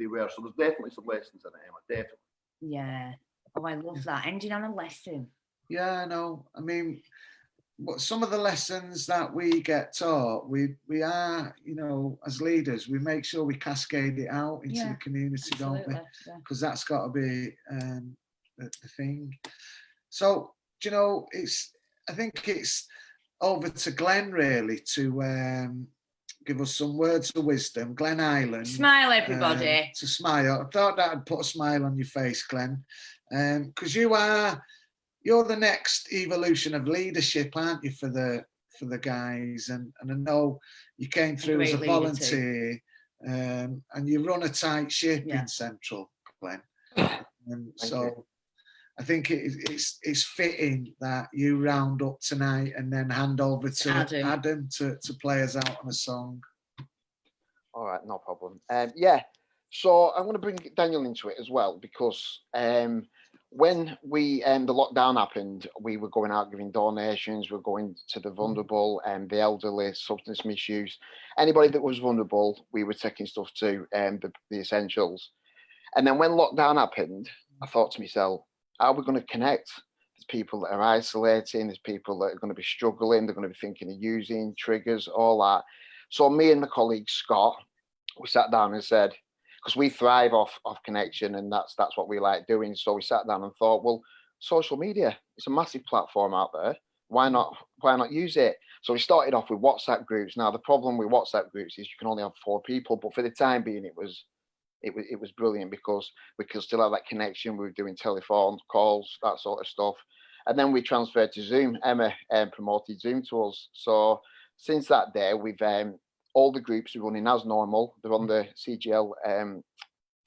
were. So there's definitely some lessons in it, Emma, definitely. Yeah. Oh, I love that. Ending on a lesson. Yeah, I know. I mean, but some of the lessons that we get taught, we are, as leaders, we make sure we cascade it out into the community, don't we? Because that's got to be the thing. So, I think it's over to Glyn really to give us some words of wisdom. Glen Island. Smile, everybody. To smile. I thought that'd put a smile on your face, Glyn. Because you're the next evolution of leadership, aren't you, for the guys? And I know you came through as a volunteer, and you run a tight ship in Central, Glyn. So I think it's fitting that you round up tonight and then hand over to Adam to play us out on a song. All right, no problem. So I'm going to bring Daniel into it as well, because when the lockdown happened, we were going out giving donations, we were going to the vulnerable and the elderly, substance misuse. Anybody that was vulnerable, we were taking stuff to, the essentials. And then when lockdown happened, I thought to myself, how are we going to connect there's people that are isolating, there's people that are going to be struggling, they're going to be thinking of using triggers, all that. So me and my colleague Scott, we sat down and said, because we thrive off connection, and that's what we like doing. So we sat down and thought, well, social media, it's a massive platform out there. Why not use it? So we started off with WhatsApp groups. Now the problem with WhatsApp groups is you can only have 4 people, but for the time being, it was brilliant because we could still have that connection. We were doing telephone calls, that sort of stuff. And then we transferred to Zoom. Emma promoted Zoom to us. So since that day, we've all the groups are running as normal. They're on the CGL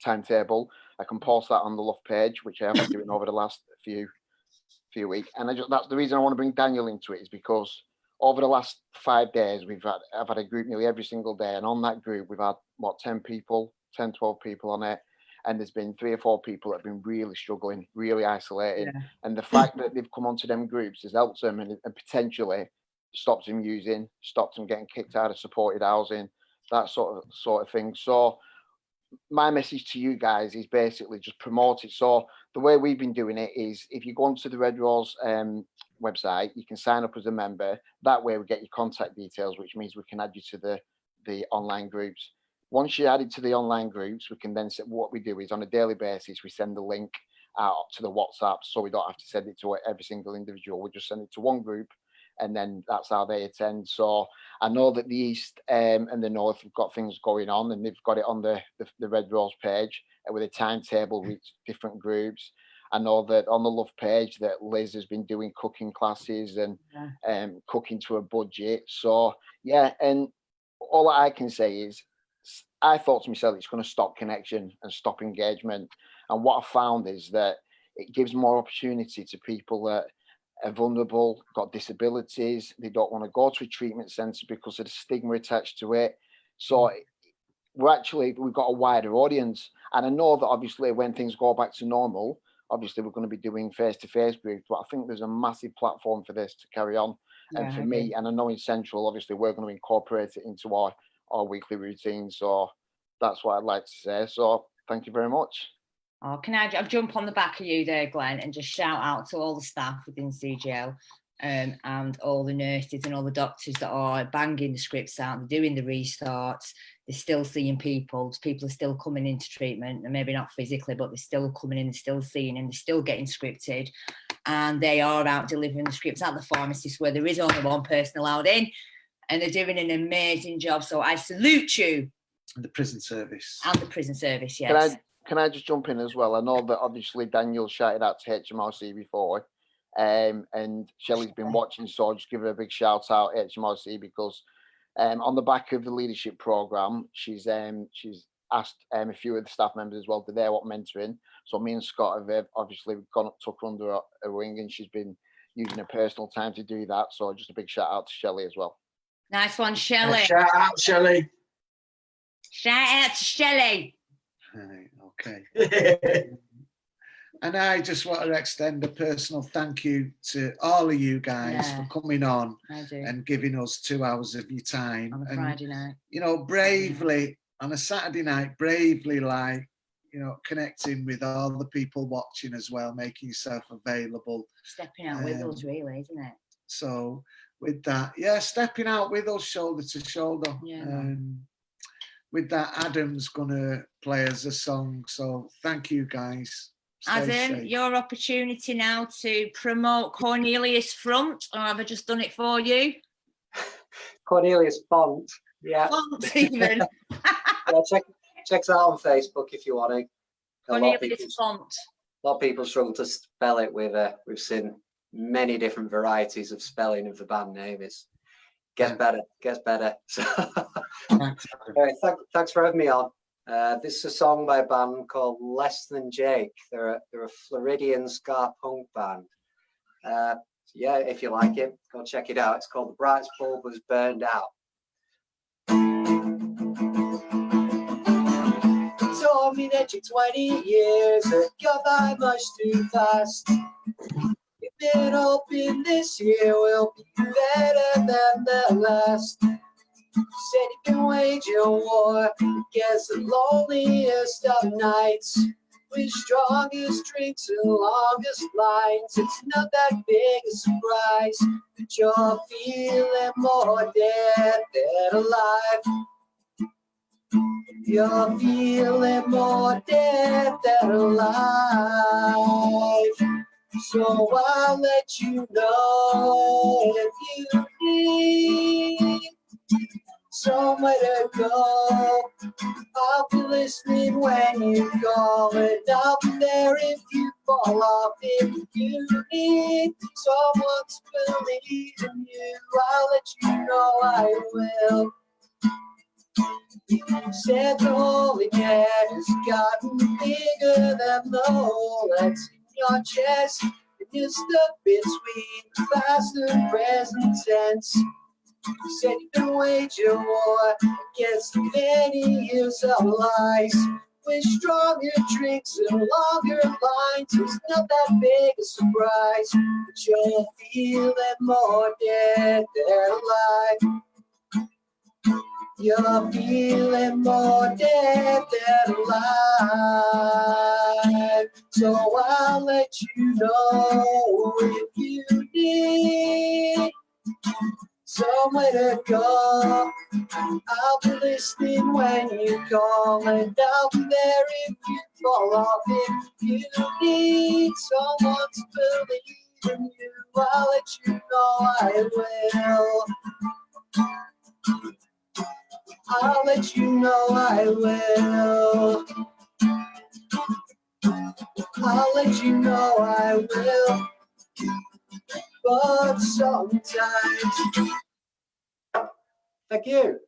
timetable. I can post that on the LUF page, which I have been doing over the last few weeks. And that's the reason I want to bring Daniel into it, is because over the last 5 days, I've had a group nearly every single day. And on that group, we've had, 10 people, 10, 12 people on it. And there's been 3 or 4 people that have been really struggling, really isolated. Yeah. And the fact that they've come onto them groups has helped them and potentially stopped them using, stopped them getting kicked out of supported housing, that sort of thing. So my message to you guys is basically just promote it. So the way we've been doing it is, if you go onto the Red Rose website, you can sign up as a member. That way we get your contact details, which means we can add you to the online groups. Once you're added to the online groups, we can then set, what we do is on a daily basis, we send the link out to the WhatsApp, so we don't have to send it to every single individual. We just send it to one group, and then that's how they attend. So I know that the East and the North have got things going on, and they've got it on the Red Rose page with a timetable with different groups. I know that on the LUF page that Liz has been doing cooking classes and cooking to a budget. So yeah, and all I can say is, I thought to myself, it's going to stop connection and stop engagement. And what I found is that it gives more opportunity to people that are vulnerable, got disabilities. They don't want to go to a treatment centre because of the stigma attached to it. So we've got a wider audience. And I know that obviously when things go back to normal, obviously we're going to be doing face-to-face groups, but I think there's a massive platform for this to carry on. And for me, and I know in Central, obviously we're going to incorporate it into our weekly routine. So that's what I'd like to say. So thank you very much. Oh, can I jump on the back of you there, Glenn, and just shout out to all the staff within CGL and all the nurses and all the doctors that are banging the scripts out, they're doing the restarts, they're still seeing people are still coming into treatment, and maybe not physically, but they're still coming in, they're still seeing, and they're still getting scripted, and they are out delivering the scripts at the pharmacist where there is only one person allowed in, and they're doing an amazing job. So I salute you. And the prison service. And the prison service, yes. Can I just jump in as well? I know that obviously Daniel shouted out to HMRC before, and Shelley's been watching, so I'll just give her a big shout out, HMRC, because on the back of the leadership program, she's asked a few of the staff members as well, do they want mentoring? So me and Scott have obviously took her under her wing, and she's been using her personal time to do that. So just a big shout out to Shelley as well. Nice one, Shelley. Shout out, Shelley. Shout out to Shelley. Okay. And I just want to extend a personal thank you to all of you guys for coming on and giving us 2 hours of your time. On a Friday night. You know, bravely, on a Saturday night, bravely, like, you know, connecting with all the people watching as well, making yourself available. Stepping out with us, really, isn't it? So with that, stepping out with us, shoulder to shoulder. Yeah. With that, Adam's gonna play us a song. So thank you, guys. Adam, your opportunity now to promote Cornelius Front, or have I just done it for you? Cornelius Font, yeah. Font, even. Check that out on Facebook if you want to. Cornelius Font. A lot of people struggle to spell it with. We've seen many different varieties of spelling of the band name. It gets better. So, thanks for having me on. This is a song by a band called Less Than Jake. They're a Floridian ska punk band. If you like it, go check it out. It's called The Brightest Bulb Was Burned Out. Told me that your 20 years have gone by much too fast. You've been hoping this year will be better than the last. Said you've been waging war against the loneliest of nights. with strongest drinks and longest lines. It's not that big a surprise that you're feeling more dead than alive. You're feeling more dead than alive. So I'll let you know if you need somewhere to go. I'll be listening when you call, and I'll be there if you fall off. If you need someone to believe in you, I'll let you know I will. You said the holy cat has gotten bigger than the hole that's in your chest. And you're stuck between the past and present tense. You said you can wage your war against the many years of lies. With stronger drinks and longer lines, it's not that big a surprise that you're feeling more dead than alive. You're feeling more dead than alive. So I'll let you know if you need somewhere to go. I'll be listening when you call, and I'll be there if you fall off. If you need someone to believe in you, I'll let you know I will. I'll let you know I will. I'll let you know I will. But sometimes. Thank you.